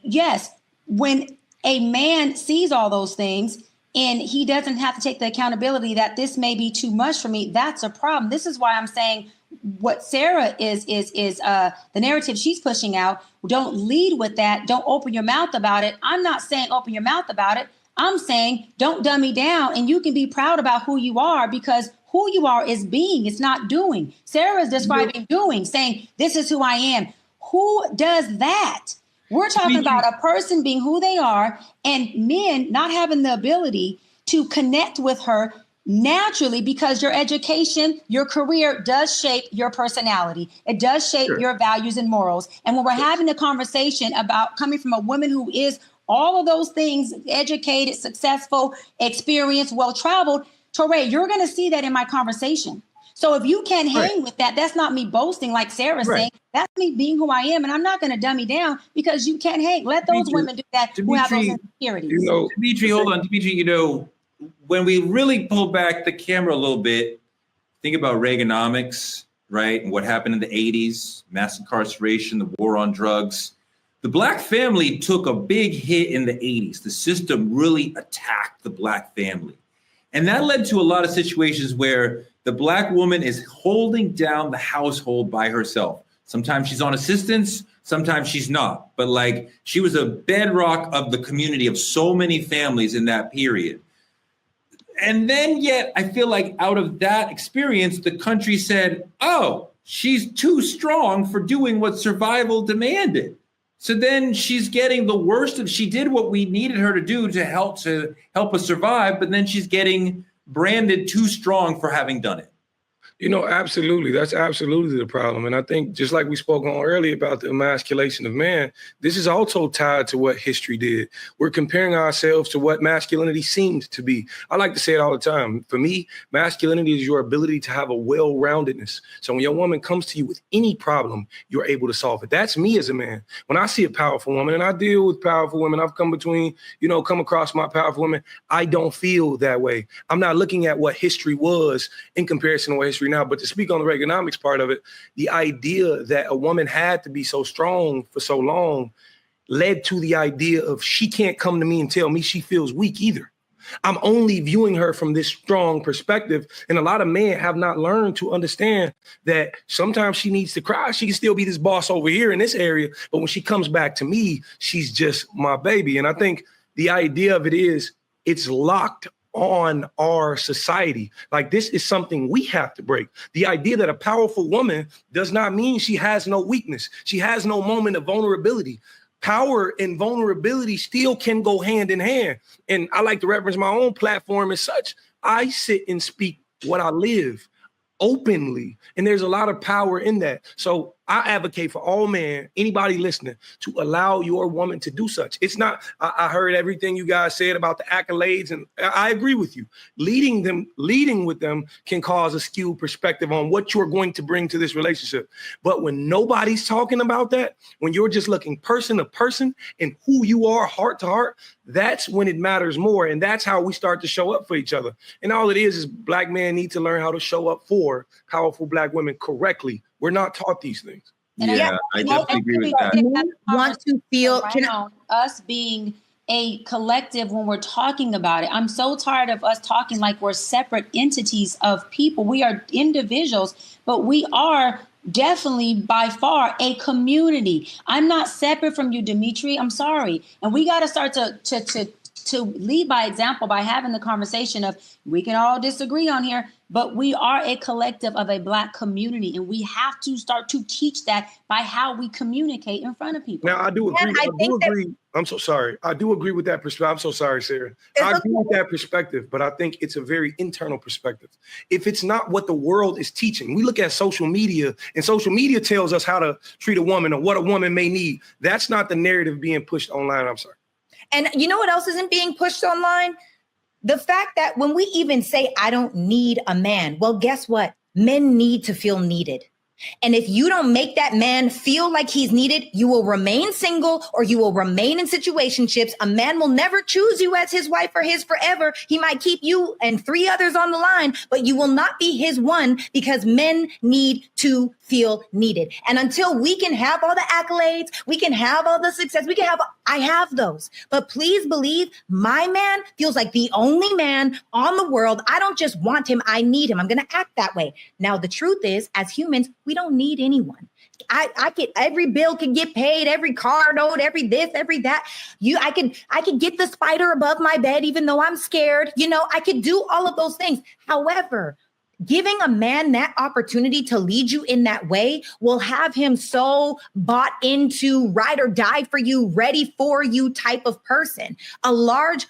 yes, when a man sees all those things and he doesn't have to take the accountability that this may be too much for me, that's a problem. This is why I'm saying what Sarah is the narrative she's pushing out. Don't lead with that. Don't open your mouth about it. I'm not saying open your mouth about it. I'm saying don't dummy down, and you can be proud about who you are, because who you are is being, it's not doing. Sarah is describing doing, saying this is who I am. Who does that? We're talking about a person being who they are, and men not having the ability to connect with her naturally, because your education, your career does shape your personality. It does shape your values and morals. And when we're having a conversation about coming from a woman who is all of those things, educated, successful, experienced, well-traveled, Touré, you're going to see that in my conversation. So if you can't hang with that, that's not me boasting like Sarah's saying. That's me being who I am. And I'm not going to dummy down because you can't hang. Let those women do that who have those insecurities. Dimitri, hold on. Dimitri, when we really pull back the camera a little bit, think about Reaganomics, right? And what happened in the 80s, mass incarceration, the war on drugs. The Black family took a big hit in the 80s. The system really attacked the Black family. And that led to a lot of situations where the Black woman is holding down the household by herself. Sometimes she's on assistance. Sometimes she's not, but like she was a bedrock of the community of so many families in that period. And then yet I feel like out of that experience, the country said, oh, she's too strong for doing what survival demanded. So then she's getting the worst of, she did what we needed her to do to help us survive, but then she's getting branded too strong for having done it. You know, absolutely. That's absolutely the problem. And I think just like we spoke on earlier about the emasculation of man, this is also tied to what history did. We're comparing ourselves to what masculinity seemed to be. I like to say it all the time. For me, masculinity is your ability to have a well-roundedness. So when your woman comes to you with any problem, you're able to solve it. That's me as a man. When I see a powerful woman, and I deal with powerful women, I've come across my powerful women, I don't feel that way. I'm not looking at what history was in comparison to what history now, but to speak on the Reaganomics part of it, the idea that a woman had to be so strong for so long led to the idea of she can't come to me and tell me she feels weak either. I'm only viewing her from this strong perspective. And a lot of men have not learned to understand that sometimes she needs to cry. She can still be this boss over here in this area, but when she comes back to me, she's just my baby. And I think the idea of it is it's locked on our society. Like this is something we have to break. The idea that a powerful woman does not mean she has no weakness. She has no moment of vulnerability. Power and vulnerability still can go hand in hand. And I like to reference my own platform as such. I sit and speak what I live openly. And there's a lot of power in that. So I advocate for all men, anybody listening, to allow your woman to do such. It's not, I heard everything you guys said about the accolades, and I agree with you. Leading with them can cause a skewed perspective on what you're going to bring to this relationship. But when nobody's talking about that, when you're just looking person to person and who you are heart to heart, that's when it matters more. And that's how we start to show up for each other. And all it is black men need to learn how to show up for powerful black women correctly. We're not taught these things. And I definitely agree with that. Want to feel us being a collective when we're talking about it. I'm so tired of us talking like we're separate entities of people. We are individuals, but we are definitely by far a community. I'm not separate from you, Dimitri. I'm sorry. And we got to start to lead by example by having the conversation of we can all disagree on here, but we are a collective of a Black community, and we have to start to teach that by how we communicate in front of people. Now, I do agree. I'm so sorry. I do agree with that perspective. I'm so sorry, Sarah. I agree with that perspective, but I think it's a very internal perspective. If it's not what the world is teaching, we look at social media, and social media tells us how to treat a woman or what a woman may need. That's not the narrative being pushed online. I'm sorry. And you know what else isn't being pushed online? The fact that when we even say, I don't need a man, well, guess what? Men need to feel needed. And if you don't make that man feel like he's needed, you will remain single or you will remain in situationships. A man will never choose you as his wife or his forever. He might keep you and 3 others on the line, but you will not be his one, because men need to feel needed. And until we can have all the accolades, we can have all the success, I have those. But please believe my man feels like the only man on the world. I don't just want him, I need him. I'm going to act that way. Now, the truth is, as humans, we don't need anyone. I could, every bill can get paid, every car note, every this, every that. I could get the spider above my bed, even though I'm scared. I could do all of those things. However, giving a man that opportunity to lead you in that way will have him so bought into ride or die for you, ready for you type of person. A large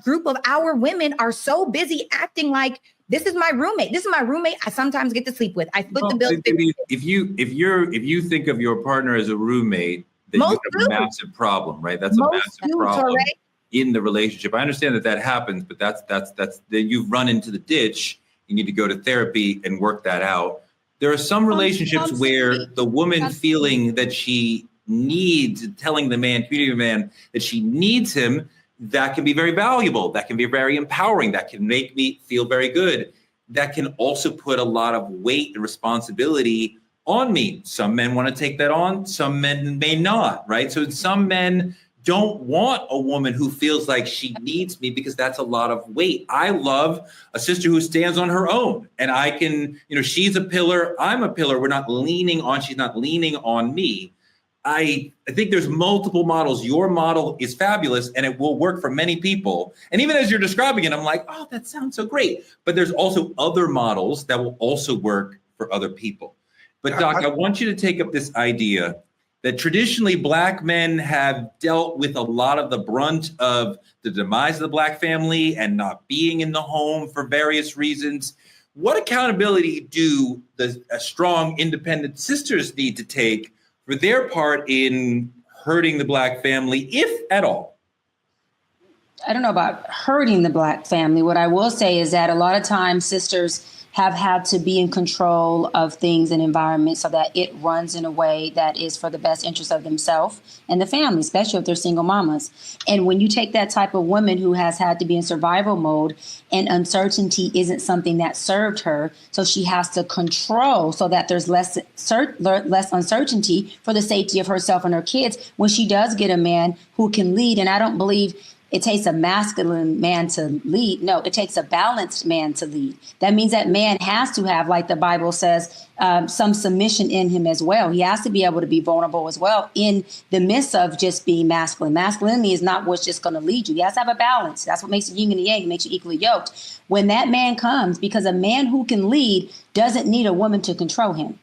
group of our women are so busy acting like, this is my roommate. This is my roommate I sometimes get to sleep with. I split the bill. If you think of your partner as a roommate, then you have a massive problem, right? That's a massive problem in the relationship. I understand that happens, but that's then you've run into the ditch. You need to go to therapy and work that out. There are some relationships where the woman feeling that she needs, telling the man, community man, that she needs him, that can be very valuable. That can be very empowering. That can make me feel very good. That can also put a lot of weight and responsibility on me. Some men want to take that on. Some men may not, right? So some men don't want a woman who feels like she needs me, because that's a lot of weight. I love a sister who stands on her own, and I can, she's a pillar, I'm a pillar. She's not leaning on me. I think there's multiple models. Your model is fabulous and it will work for many people. And even as you're describing it, I'm like, oh, that sounds so great. But there's also other models that will also work for other people. But Doc, I want you to take up this idea that traditionally Black men have dealt with a lot of the brunt of the demise of the Black family and not being in the home for various reasons. What accountability do the strong, independent sisters need to take for their part in hurting the Black family, if at all? I don't know about hurting the Black family. What I will say is that a lot of times sisters have had to be in control of things and environments so that it runs in a way that is for the best interest of themselves and the family, especially if they're single mamas. And when you take that type of woman who has had to be in survival mode and uncertainty isn't something that served her, so she has to control so that there's less uncertainty for the safety of herself and her kids when she does get a man who can lead. And I don't believe it takes a masculine man to lead. No, it takes a balanced man to lead. That means that man has to have, like the Bible says, some submission in him as well. He has to be able to be vulnerable as well in the midst of just being masculine. Masculinity is not what's just going to lead you. He has to have a balance. That's what makes you yin and yang. It makes you equally yoked. When that man comes, because a man who can lead doesn't need a woman to control him.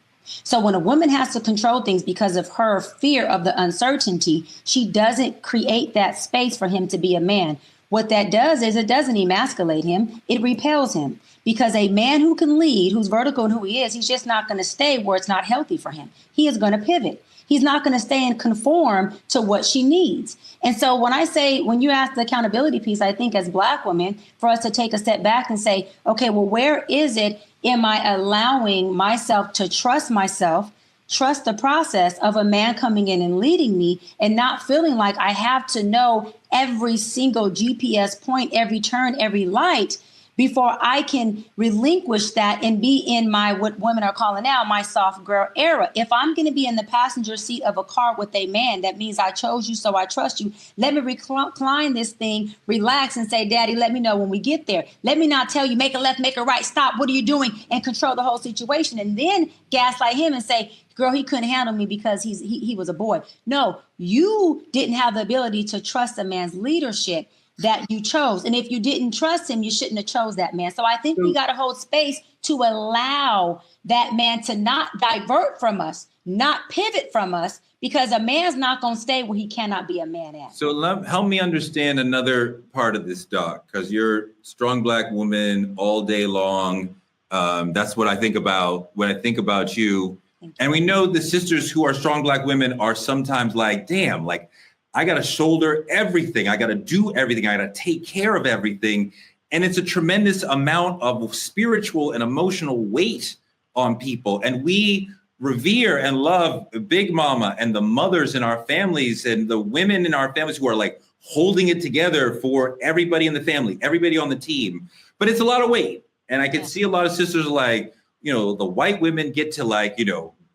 So when a woman has to control things because of her fear of the uncertainty, she doesn't create that space for him to be a man. What that does is it doesn't emasculate him. It repels him, because a man who can lead, who's vertical in who he is, he's just not going to stay where it's not healthy for him. He is going to pivot. He's not going to stay and conform to what she needs. And so when you ask the accountability piece, I think as Black women, for us to take a step back and say, okay, well, where is it? Am I allowing myself to trust the process of a man coming in and leading me, and not feeling like I have to know every single GPS point, every turn, every light before I can relinquish that and be in my, what women are calling now, my soft girl era. If I'm going to be in the passenger seat of a car with a man, that means I chose you, so I trust you. Let me recline this thing, relax, and say, Daddy, let me know when we get there. Let me not tell you, make a left, make a right, stop, what are you doing? And control the whole situation. And then gaslight him and say, girl, he couldn't handle me because he was a boy. No, you didn't have the ability to trust a man's leadership that you chose. And if you didn't trust him, you shouldn't have chose that man. So I think we got to hold space to allow that man to not divert from us, not pivot from us, because a man's not going to stay where he cannot be a man at. So help me understand another part of this, Doc, because you're a strong Black woman all day long. That's what I think about when I think about you. And we know the sisters who are strong Black women are sometimes like, damn, like, I got to shoulder everything. I got to do everything. I got to take care of everything. And it's a tremendous amount of spiritual and emotional weight on people. And we revere and love Big Mama and the mothers in our families and the women in our families who are like holding it together for everybody in the family, everybody on the team. But it's a lot of weight. And I can see a lot of sisters like, the white women get to like,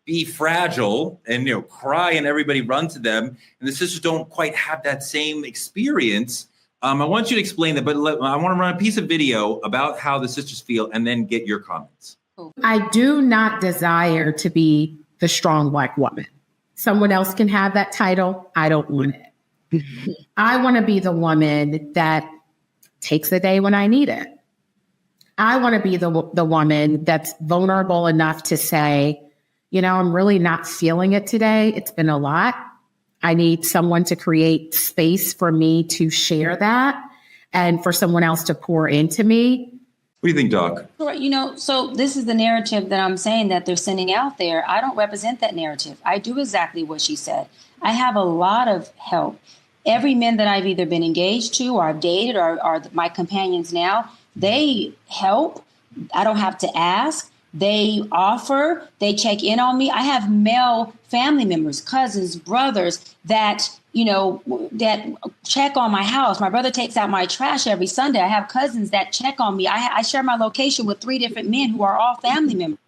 be fragile and, cry and everybody run to them. And the sisters don't quite have that same experience. I want you to explain that, but I want to run a piece of video about how the sisters feel and then get your comments. I do not desire to be the strong Black woman. Someone else can have that title. I don't want it. I want to be the woman that takes a day when I need it. I want to be the woman that's vulnerable enough to say, I'm really not feeling it today. It's been a lot. I need someone to create space for me to share that and for someone else to pour into me. What do you think, Doc? So this is the narrative that I'm saying that they're sending out there. I don't represent that narrative. I do exactly what she said. I have a lot of help. Every man that I've either been engaged to or I've dated or are my companions now, they help. I don't have to ask. They offer, they check in on me. I have male family members, cousins, brothers that, that check on my house. My brother takes out my trash every Sunday. I have cousins that check on me. I share my location with 3 different men who are all family members.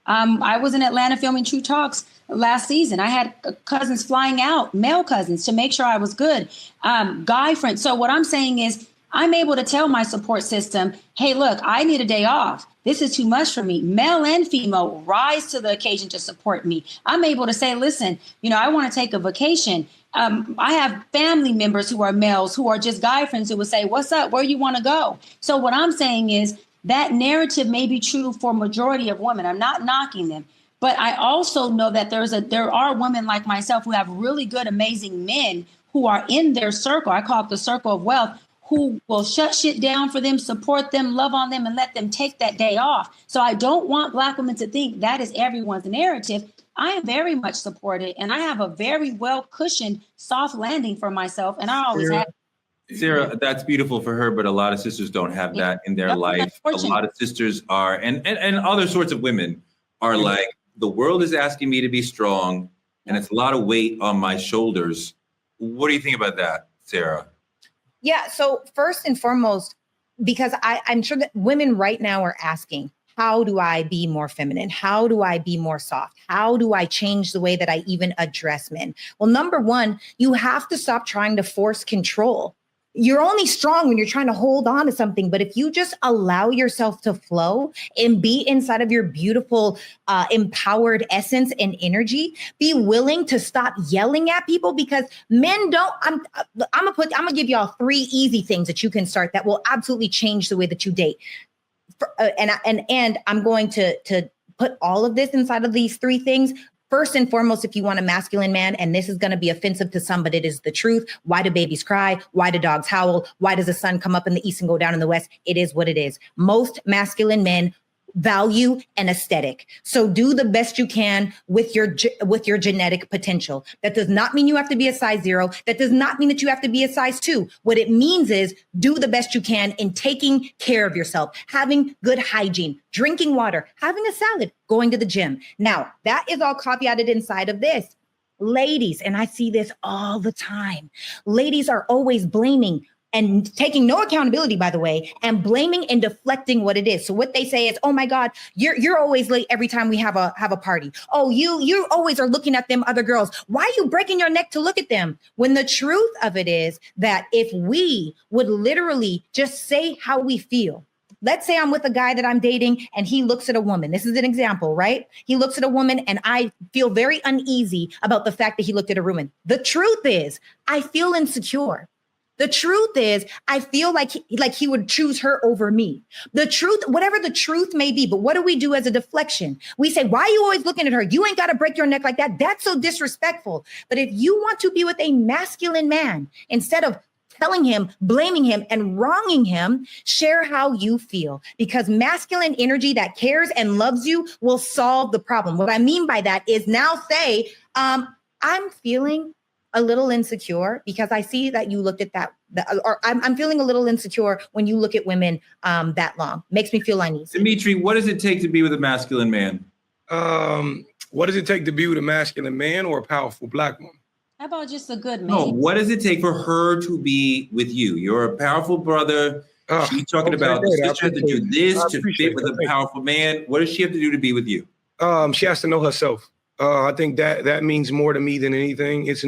I was in Atlanta filming True Talks last season. I had cousins flying out, male cousins, to make sure I was good. Guy friends. So what I'm saying is, I'm able to tell my support system, hey, look, I need a day off. This is too much for me. Male and female rise to the occasion to support me. I'm able to say, listen, I want to take a vacation. I have family members who are males who are just guy friends who would say, what's up? Where you want to go? So what I'm saying is that narrative may be true for majority of women. I'm not knocking them. But I also know that there are women like myself who have really good, amazing men who are in their circle. I call it the circle of wealth, who will shut shit down for them, support them, love on them, and let them take that day off. So I don't want Black women to think that is everyone's narrative. I am very much supported, and I have a very well cushioned soft landing for myself, and I always have. Sarah, that's beautiful for her, but a lot of sisters don't have that in their life. A lot of sisters are, and other sorts of women are like, the world is asking me to be strong, and it's a lot of weight on my shoulders. What do you think about that, Sarah? Yeah. So first and foremost, because I'm sure that women right now are asking, how do I be more feminine? How do I be more soft? How do I change the way that I even address men? Well, number one, you have to stop trying to force control. You're only strong when you're trying to hold on to something. But if you just allow yourself to flow and be inside of your beautiful, empowered essence and energy, be willing to stop yelling at people, because men don't. I'm gonna give y'all 3 easy things that you can start that will absolutely change the way that you date. And I'm going to put all of this inside of these 3 things. First and foremost, if you want a masculine man, and this is going to be offensive to some, but it is the truth. Why do babies cry? Why do dogs howl? Why does the sun come up in the east and go down in the west? It is what it is. Most masculine men value an aesthetic. So do the best you can with your genetic potential. That does not mean you have to be a size 0. That does not mean that you have to be a size 2. What it means is do the best you can in taking care of yourself, having good hygiene, drinking water, having a salad, going to the gym. Now, that is all caveated inside of this. Ladies, and I see this all the time, ladies are always blaming and taking no accountability, by the way, and blaming and deflecting what it is. So what they say is, oh my God, you're always late every time we have a party. Oh, you always are looking at them other girls. Why are you breaking your neck to look at them? When the truth of it is that if we would literally just say how we feel. Let's say I'm with a guy that I'm dating and he looks at a woman. This is an example, right? He looks at a woman and I feel very uneasy about the fact that he looked at a woman. The truth is, I feel insecure. The truth is, I feel like he would choose her over me. The truth, whatever the truth may be, but what do we do as a deflection? We say, why are you always looking at her? You ain't got to break your neck like that. That's so disrespectful. But if you want to be with a masculine man, instead of telling him, blaming him, and wronging him, share how you feel, because masculine energy that cares and loves you will solve the problem. What I mean by that is now say, I'm feeling a little insecure because I see that you looked at or I'm feeling a little insecure when you look at women that long. Makes me feel uneasy. Dimitri, what does it take to be with a masculine man? What does it take to be with a masculine man or a powerful Black woman? How about just a good man? No, what does it take for her to be with you? You're a powerful brother. She's talking about the sister has to do this to fit with a powerful man. What does she have to do to be with you? She has to know herself. I think that means more to me than anything. It's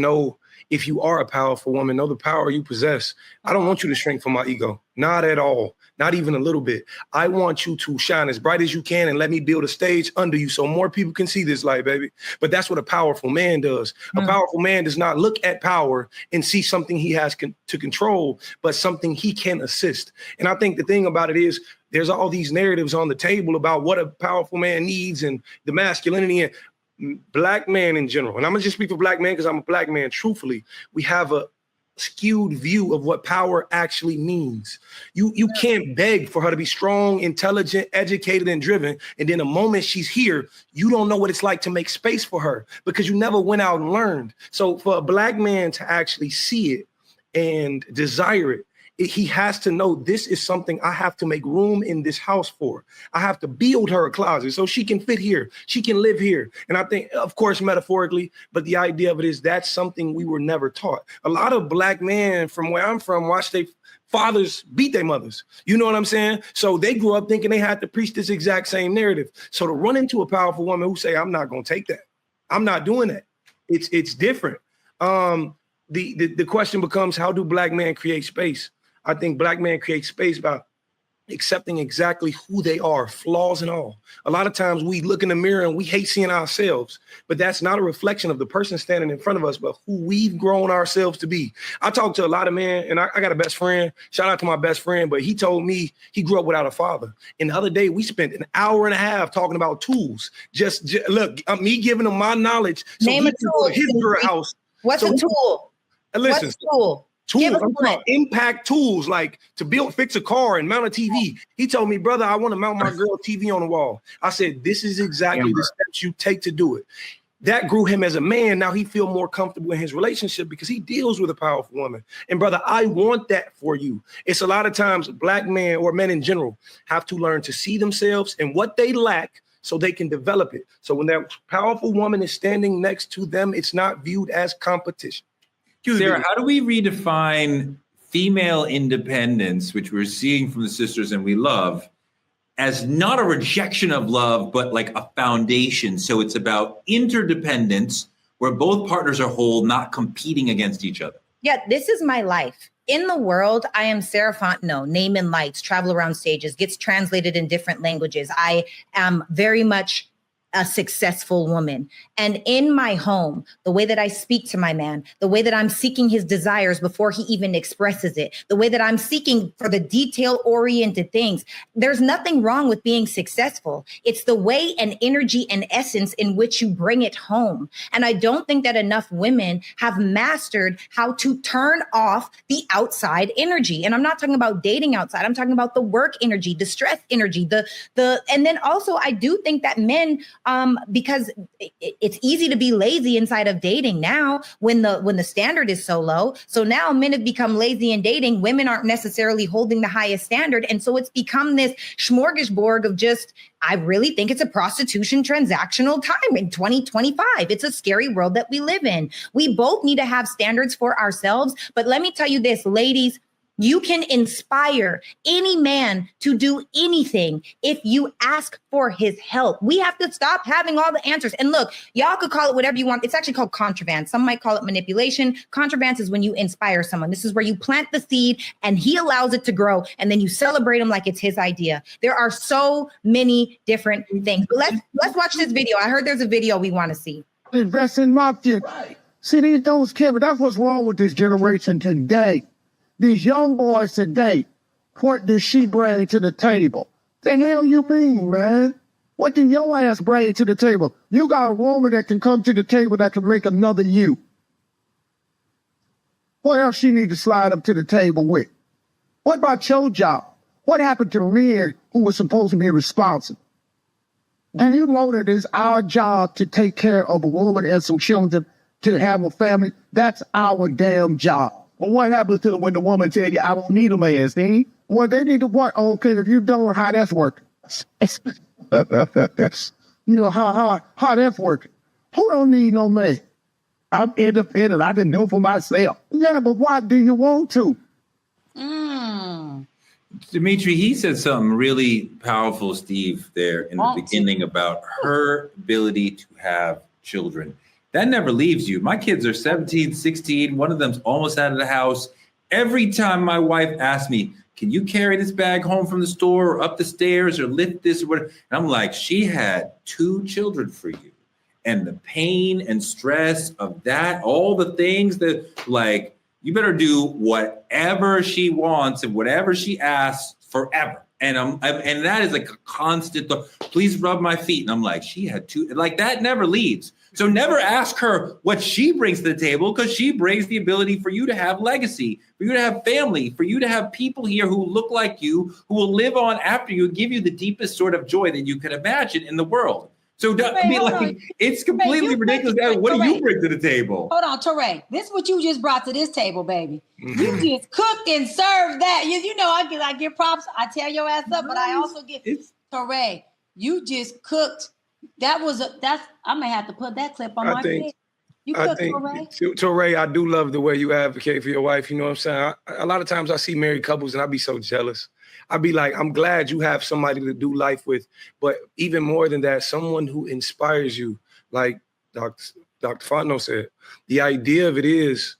if you are a powerful woman, know the power you possess. I don't want you to shrink from my ego. Not at all. Not even a little bit. I want you to shine as bright as you can and let me build a stage under you so more people can see this light, baby. But that's what a powerful man does. A powerful man does not look at power and see something he has to control, but something he can assist. And I think the thing about it is there's all these narratives on the table about what a powerful man needs and the masculinity and Black man in general. And I'm gonna just speak for Black men because I'm a Black man. Truthfully, we have a skewed view of what power actually means. You can't beg for her to be strong, intelligent, educated, and driven. And then the moment she's here, you don't know what it's like to make space for her because you never went out and learned. So for a Black man to actually see it and desire it, he has to know this is something I have to make room in this house for. I have to build her a closet so she can fit here. She can live here. And I think, of course, metaphorically, but the idea of it is that's something we were never taught. A lot of Black men from where I'm from watch their fathers beat their mothers. You know what I'm saying? So they grew up thinking they had to preach this exact same narrative. So to run into a powerful woman who say, I'm not going to take that. I'm not doing that. It's different. The question becomes, how do Black men create space? I think black men create space by accepting exactly who they are, flaws and all. A lot of times we look in the mirror and we hate seeing ourselves, but that's not a reflection of the person standing in front of us, but who we've grown ourselves to be. I talk to a lot of men, and I got a best friend, shout out to my best friend, but he told me he grew up without a father. And the other day we spent an hour and a half talking about tools. Just look, me giving him my knowledge. So Name a tool. His girl house. What's a tool? Listen. What's a tool? Tools, I'm talking about impact tools, like to fix a car and mount a TV. He told me, brother, I want to mount my girl TV on the wall. I said, this is exactly the steps you take to do it. That grew him as a man. Now he feel more comfortable in his relationship because he deals with a powerful woman. And brother, I want that for you. It's a lot of times black men or men in general have to learn to see themselves and what they lack so they can develop it. So when that powerful woman is standing next to them, it's not viewed as competition. Sarah, how do we redefine female independence, which we're seeing from the sisters and we love, as not a rejection of love, but like a foundation? So it's about interdependence where both partners are whole, not competing against each other. Yeah, this is my life. In the world, I am Sarah Fontenot, name in lights, travel around stages, gets translated in different languages. I am very much a successful woman. And in my home, the way that I speak to my man, the way that I'm seeking his desires before he even expresses it, the way that I'm seeking for the detail-oriented things, there's nothing wrong with being successful. It's the way and energy and essence in which you bring it home. And I don't think that enough women have mastered how to turn off the outside energy. And I'm not talking about dating outside. I'm talking about the work energy, the stress energy, and then also I do think that men, because it's easy to be lazy inside of dating now when the standard is so low. So now men have become lazy in dating. Women aren't necessarily holding the highest standard. And so it's become this smorgasbord of just, I really think it's a prostitution transactional time in 2025. It's a scary world that we live in. We both need to have standards for ourselves. But let me tell you this, ladies, you can inspire any man to do anything if you ask for his help. We have to stop having all the answers. And look, y'all could call it whatever you want. It's actually called contraband. Some might call it manipulation. Contraband is when you inspire someone. This is where you plant the seed and he allows it to grow. And then you celebrate him like it's his idea. There are so many different things. But let's watch this video. I heard there's a video we want to see. Invest in my kid. See, these don't care, but that's what's wrong with this generation today. These young boys today put this she bring to the table. The hell you mean, man? What do your ass bring to the table? You got a woman that can come to the table that can make another you. What else she need to slide up to the table with? What about your job? What happened to men who were supposed to be responsible? And you know that it's our job to take care of a woman and some children, to have a family. That's our damn job. But what happens to when the woman tell you, I don't need a man, see? Well, they need to work. Okay, if you don't know how that's working. You know, how that's working. Who don't need no man? I'm independent. I can do for myself. Yeah, but why do you want to? Dimitri, he said something really powerful, Steve, there in the beginning about her ability to have children. That never leaves you. My kids are 17, 16. One of them's almost out of the house. Every time my wife asks me, can you carry this bag home from the store or up the stairs or lift this or whatever? And I'm like, she had 2 children for you. And the pain and stress of that, all the things that, like, you better do whatever she wants and whatever she asks forever. And and that is like a constant, please rub my feet. And I'm like, she had 2, like that never leaves. So never ask her what she brings to the table, because she brings the ability for you to have legacy, for you to have family, for you to have people here who look like you, who will live on after you, give you the deepest sort of joy that you can imagine in the world. So it's completely ridiculous. What do you bring to the table? Hold on, Touré. This is what you just brought to this table, baby. You just cooked and served that. You know, I give props. I tear your ass up, but I also give Touré. You just cooked. I'm gonna have to put that clip on my page. You cooked, Touré. Touré, I do love the way you advocate for your wife. You know what I'm saying? A lot of times I see married couples and I be so jealous. I'd be like, I'm glad you have somebody to do life with, but even more than that, someone who inspires you. Like Dr. Fontenot said, the idea of it is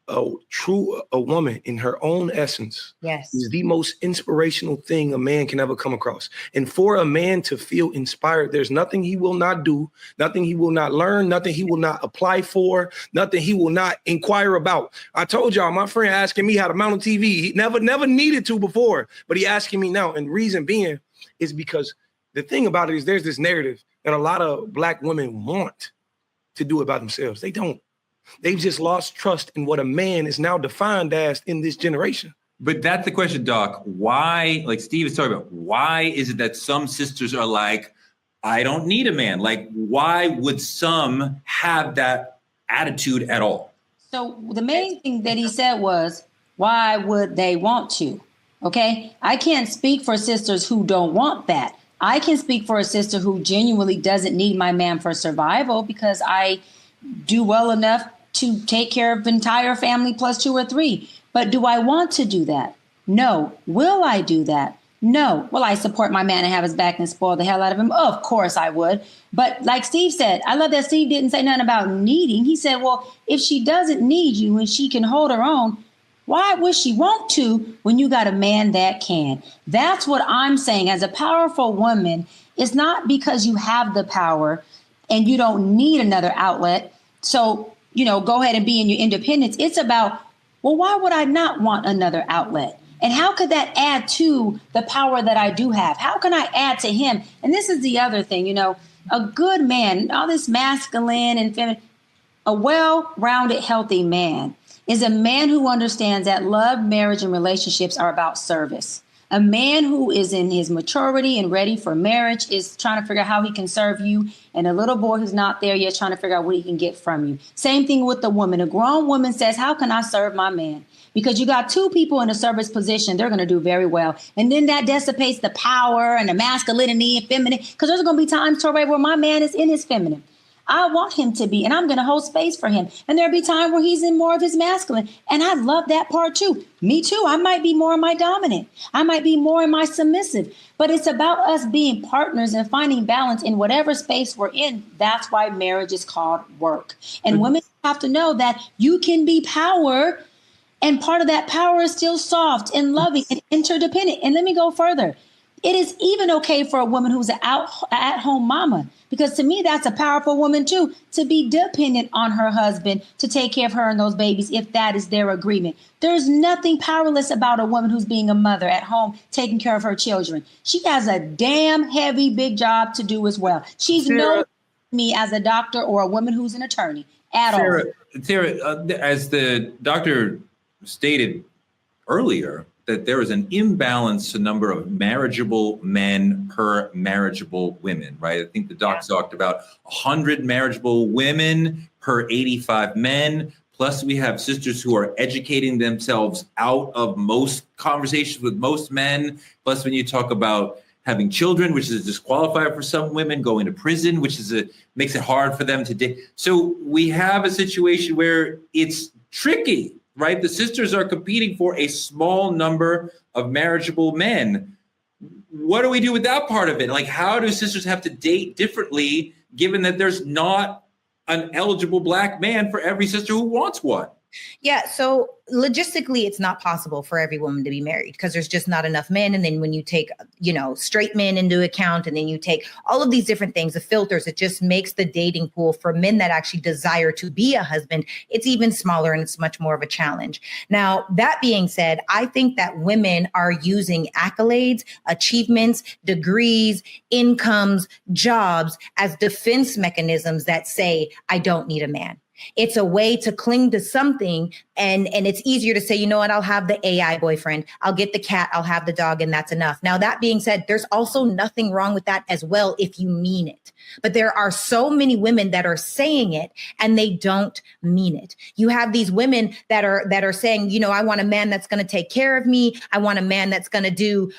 a woman in her own essence Yes. is the most inspirational thing a man can ever come across. And for a man to feel inspired, there's nothing he will not do, nothing he will not learn, nothing he will not apply for, nothing he will not inquire about. I told y'all, my friend asking me how to mount a TV. He never needed to before, but he asking me now. And reason being is because the thing about it is there's this narrative that a lot of Black women want to do it by themselves. They don't. They've just lost trust in what a man is now defined as in this generation. But that's the question, Doc. Why, like Steve is talking about, why is it that some sisters are like, I don't need a man? Like, why would some have that attitude at all? So the main thing that he said was, why would they want to? Okay, I can't speak for sisters who don't want that. I can speak for a sister who genuinely doesn't need my man for survival because I do well enough to take care of entire family plus 2 or 3. But do I want to do that? No. Will I do that? No. Will I support my man and have his back and spoil the hell out of him? Of course I would. But like Steve said, I love that Steve didn't say nothing about needing. He said, well, if she doesn't need you and she can hold her own, why would she want to when you got a man that can? That's what I'm saying. As a powerful woman, it's not because you have the power and you don't need another outlet. So, go ahead and be in your independence. It's about, well, why would I not want another outlet? And how could that add to the power that I do have? How can I add to him? And this is the other thing, a good man, all this masculine and feminine, a well-rounded, healthy man is a man who understands that love, marriage, and relationships are about service. A man who is in his maturity and ready for marriage is trying to figure out how he can serve you. And a little boy who's not there yet trying to figure out what he can get from you. Same thing with the woman. A grown woman says, how can I serve my man? Because you got 2 people in a service position, they're going to do very well. And then that dissipates the power and the masculinity and feminine. Because there's going to be times, Torrey, where my man is in his feminine. I want him to be, and I'm going to hold space for him. And there'll be time where he's in more of his masculine. And I love that part too. Me too. I might be more in my dominant. I might be more in my submissive. But it's about us being partners and finding balance in whatever space we're in. That's why marriage is called work. And women have to know that you can be power, and part of that power is still soft and loving and interdependent. And let me go further. It is even okay for a woman who's an at-home mama, because to me, that's a powerful woman too, to be dependent on her husband to take care of her and those babies if that is their agreement. There's nothing powerless about a woman who's being a mother at home, taking care of her children. She has a damn heavy, big job to do as well. She's no me as a doctor or a woman who's an attorney at all. Sarah, as the doctor stated earlier, that there is an imbalance to number of marriageable men per marriageable women, right? I think the doc talked about 100 marriageable women per 85 men. Plus, we have sisters who are educating themselves out of most conversations with most men. Plus, when you talk about having children, which is a disqualifier for some women, going to prison, which is makes it hard for them to date. So we have a situation where it's tricky, right? The sisters are competing for a small number of marriageable men. What do we do with that part of it? Like, how do sisters have to date differently, given that there's not an eligible Black man for every sister who wants one? Yeah. So logistically, it's not possible for every woman to be married because there's just not enough men. And then when you take, straight men into account, and then you take all of these different things, the filters, it just makes the dating pool for men that actually desire to be a husband, it's even smaller and it's much more of a challenge. Now, that being said, I think that women are using accolades, achievements, degrees, incomes, jobs as defense mechanisms that say, I don't need a man. It's a way to cling to something, and it's easier to say, you know what, I'll have the AI boyfriend, I'll get the cat, I'll have the dog, and that's enough. Now, that being said, there's also nothing wrong with that as well if you mean it. But there are so many women that are saying it and they don't mean it. You have these women that are saying, I want a man that's going to take care of me. I want a man that's going to do,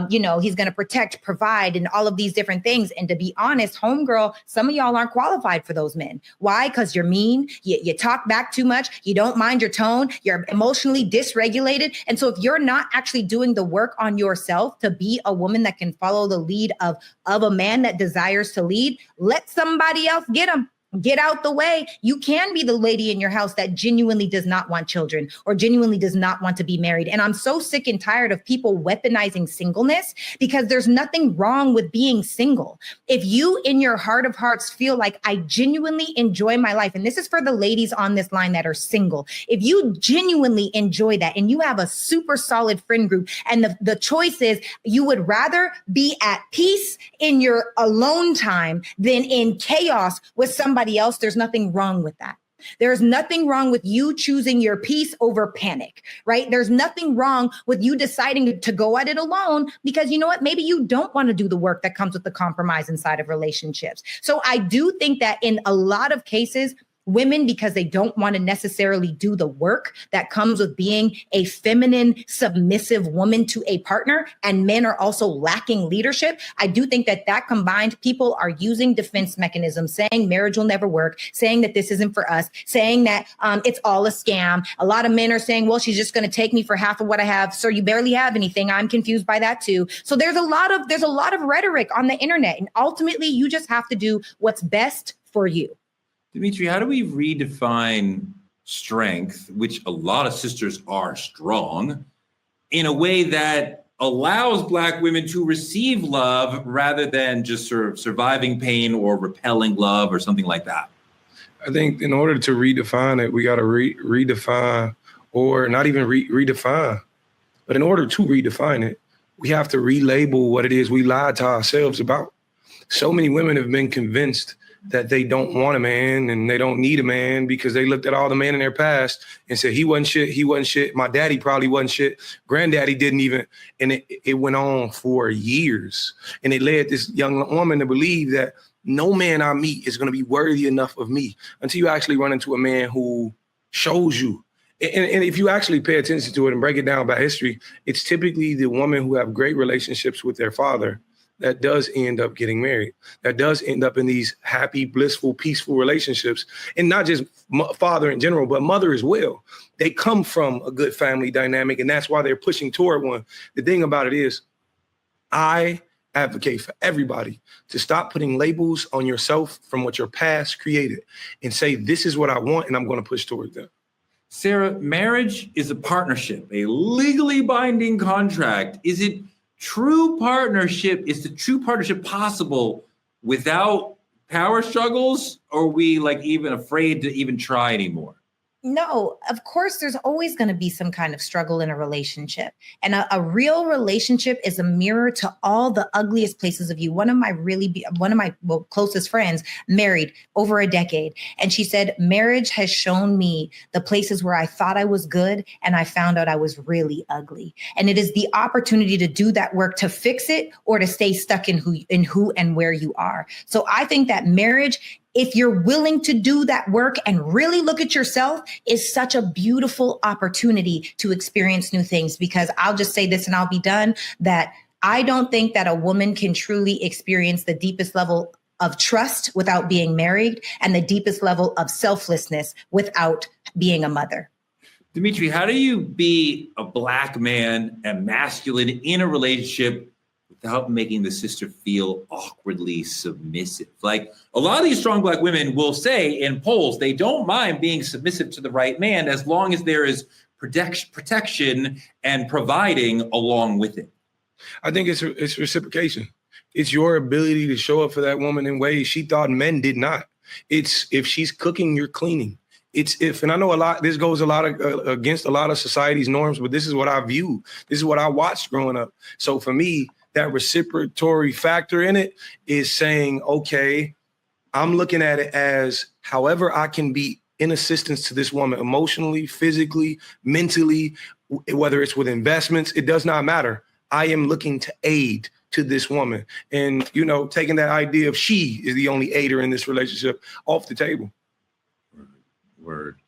he's going to protect, provide, and all of these different things. And to be honest, homegirl, some of y'all aren't qualified for those men. Why? Because you're mean. You talk back too much. You don't mind your tone. You're emotionally dysregulated. And so if you're not actually doing the work on yourself to be a woman that can follow the lead of a man that desires to lead, let somebody else get him. Get out the way. You can be the lady in your house that genuinely does not want children or genuinely does not want to be married. And I'm so sick and tired of people weaponizing singleness, because there's nothing wrong with being single. If you in your heart of hearts feel like I genuinely enjoy my life, and this is for the ladies on this line that are single, if you genuinely enjoy that and you have a super solid friend group, and the choice is you would rather be at peace in your alone time than in chaos with somebody else, there's nothing wrong with that. There's nothing wrong with you choosing your peace over panic, right? There's nothing wrong with you deciding to go at it alone, because you know what? Maybe you don't want to do the work that comes with the compromise inside of relationships. So I do think that in a lot of cases, women, because they don't want to necessarily do the work that comes with being a feminine, submissive woman to a partner, and men are also lacking leadership. I do think that combined, people are using defense mechanisms, saying marriage will never work, saying that this isn't for us, saying that it's all a scam. A lot of men are saying, well, she's just going to take me for half of what I have. Sir, you barely have anything. I'm confused by that too. So there's a lot of rhetoric on the internet, and ultimately you just have to do what's best for you. Dimitri, how do we redefine strength, which a lot of sisters are strong, in a way that allows Black women to receive love rather than just sort of surviving pain or repelling love or something like that? I think in order to redefine it, we got to redefine, or not even redefine, but in order to redefine it, we have to relabel what it is we lied to ourselves about. So many women have been convinced that they don't want a man and they don't need a man because they looked at all the men in their past and said, he wasn't shit. My daddy probably wasn't shit. Granddaddy didn't even. And it went on for years. And it led this young woman to believe that no man I meet is going to be worthy enough of me until you actually run into a man who shows you. And if you actually pay attention to it and break it down by history, it's typically the woman who have great relationships with their father that does end up getting married, that does end up in these happy, blissful, peaceful relationships. And not just father in general, but mother as well. They come from a good family dynamic, and that's why they're pushing toward one. The thing about it is, I advocate for everybody to stop putting labels on yourself from what your past created and say, this is what I want, and I'm going to push toward that. Sarah, marriage is a partnership, a legally binding contract. Is it true partnership? Is the true partnership possible without power struggles? Or are we like even afraid to even try anymore? No, of course, there's always going to be some kind of struggle in a relationship. And a real relationship is a mirror to all the ugliest places of you. One of my closest friends married over a decade. And she said, marriage has shown me the places where I thought I was good and I found out I was really ugly. And it is the opportunity to do that work to fix it or to stay stuck in who and where you are. So I think that marriage, if you're willing to do that work and really look at yourself, is such a beautiful opportunity to experience new things. Because I'll just say this and I'll be done, that I don't think that a woman can truly experience the deepest level of trust without being married and the deepest level of selflessness without being a mother. Dimitri, how do you be a Black man and masculine in a relationship without making the sister feel awkwardly submissive? Like, a lot of these strong Black women will say in polls, they don't mind being submissive to the right man as long as there is protection and providing along with it. I think it's reciprocation. It's your ability to show up for that woman in ways she thought men did not. It's if she's cooking, you're cleaning. And I know this goes against a lot of society's norms, but this is what I view. This is what I watched growing up. So for me, that reciprocatory factor in it is saying, okay, I'm looking at it as however I can be in assistance to this woman emotionally, physically, mentally, whether it's with investments, it does not matter. I am looking to aid to this woman. And, taking that idea of she is the only aider in this relationship off the table. Word.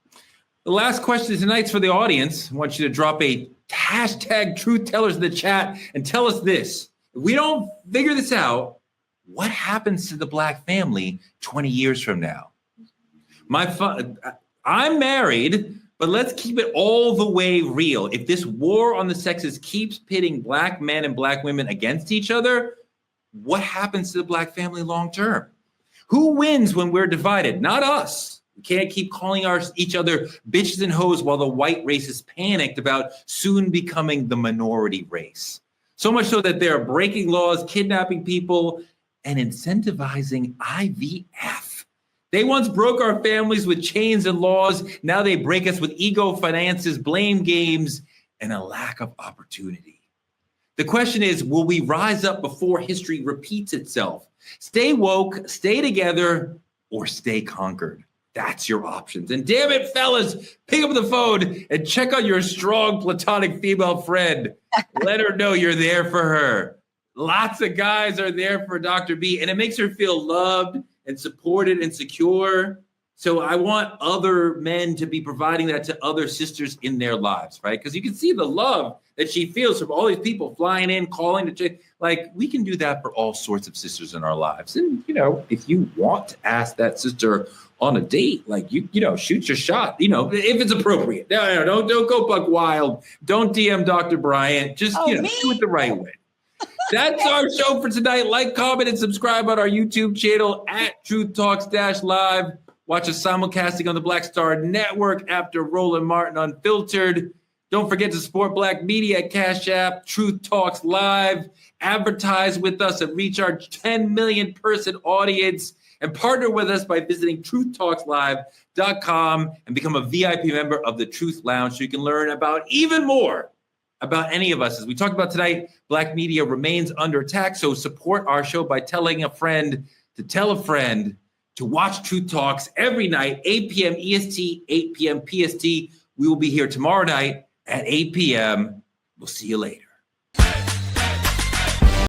The last question tonight's for the audience. I want you to drop a hashtag truth tellers in the chat and tell us this. If we don't figure this out, what happens to the Black family 20 years from now? I'm married, but let's keep it all the way real. If this war on the sexes keeps pitting Black men and Black women against each other, what happens to the Black family long term? Who wins when we're divided? Not us. We can't keep calling each other bitches and hoes while the white race is panicked about soon becoming the minority race. So much so that they're breaking laws, kidnapping people, and incentivizing IVF. They once broke our families with chains and laws. Now they break us with ego, finances, blame games, and a lack of opportunity. The question is, will we rise up before history repeats itself? Stay woke, stay together, or stay conquered. That's your options. And damn it, fellas, pick up the phone and check on your strong platonic female friend. Let her know you're there for her. Lots of guys are there for Dr. B, and it makes her feel loved and supported and secure. So I want other men to be providing that to other sisters in their lives, right? Because you can see the love that she feels from all these people flying in, calling to check. Like, we can do that for all sorts of sisters in our lives. And, you know, if you want to ask that sister on a date, like, you know, shoot your shot, you know, if it's appropriate. No, don't go buck wild. Don't DM Dr. Bryant. Just, do it the right way. That's our show for tonight. Like, comment, and subscribe on our YouTube channel at TruthTalks-Live. Watch us simulcasting on the Black Star Network after Roland Martin Unfiltered. Don't forget to support Black media at CashApp, Truth Talks Live. Advertise with us and reach our 10 million person audience. And partner with us by visiting TruthTalksLive.com and become a VIP member of the Truth Lounge so you can learn about even more about any of us. As we talked about tonight, Black media remains under attack. So support our show by telling a friend to tell a friend to watch Truth Talks every night, 8 p.m. EST, 8 p.m. PST. We will be here tomorrow night at 8 p.m. We'll see you later.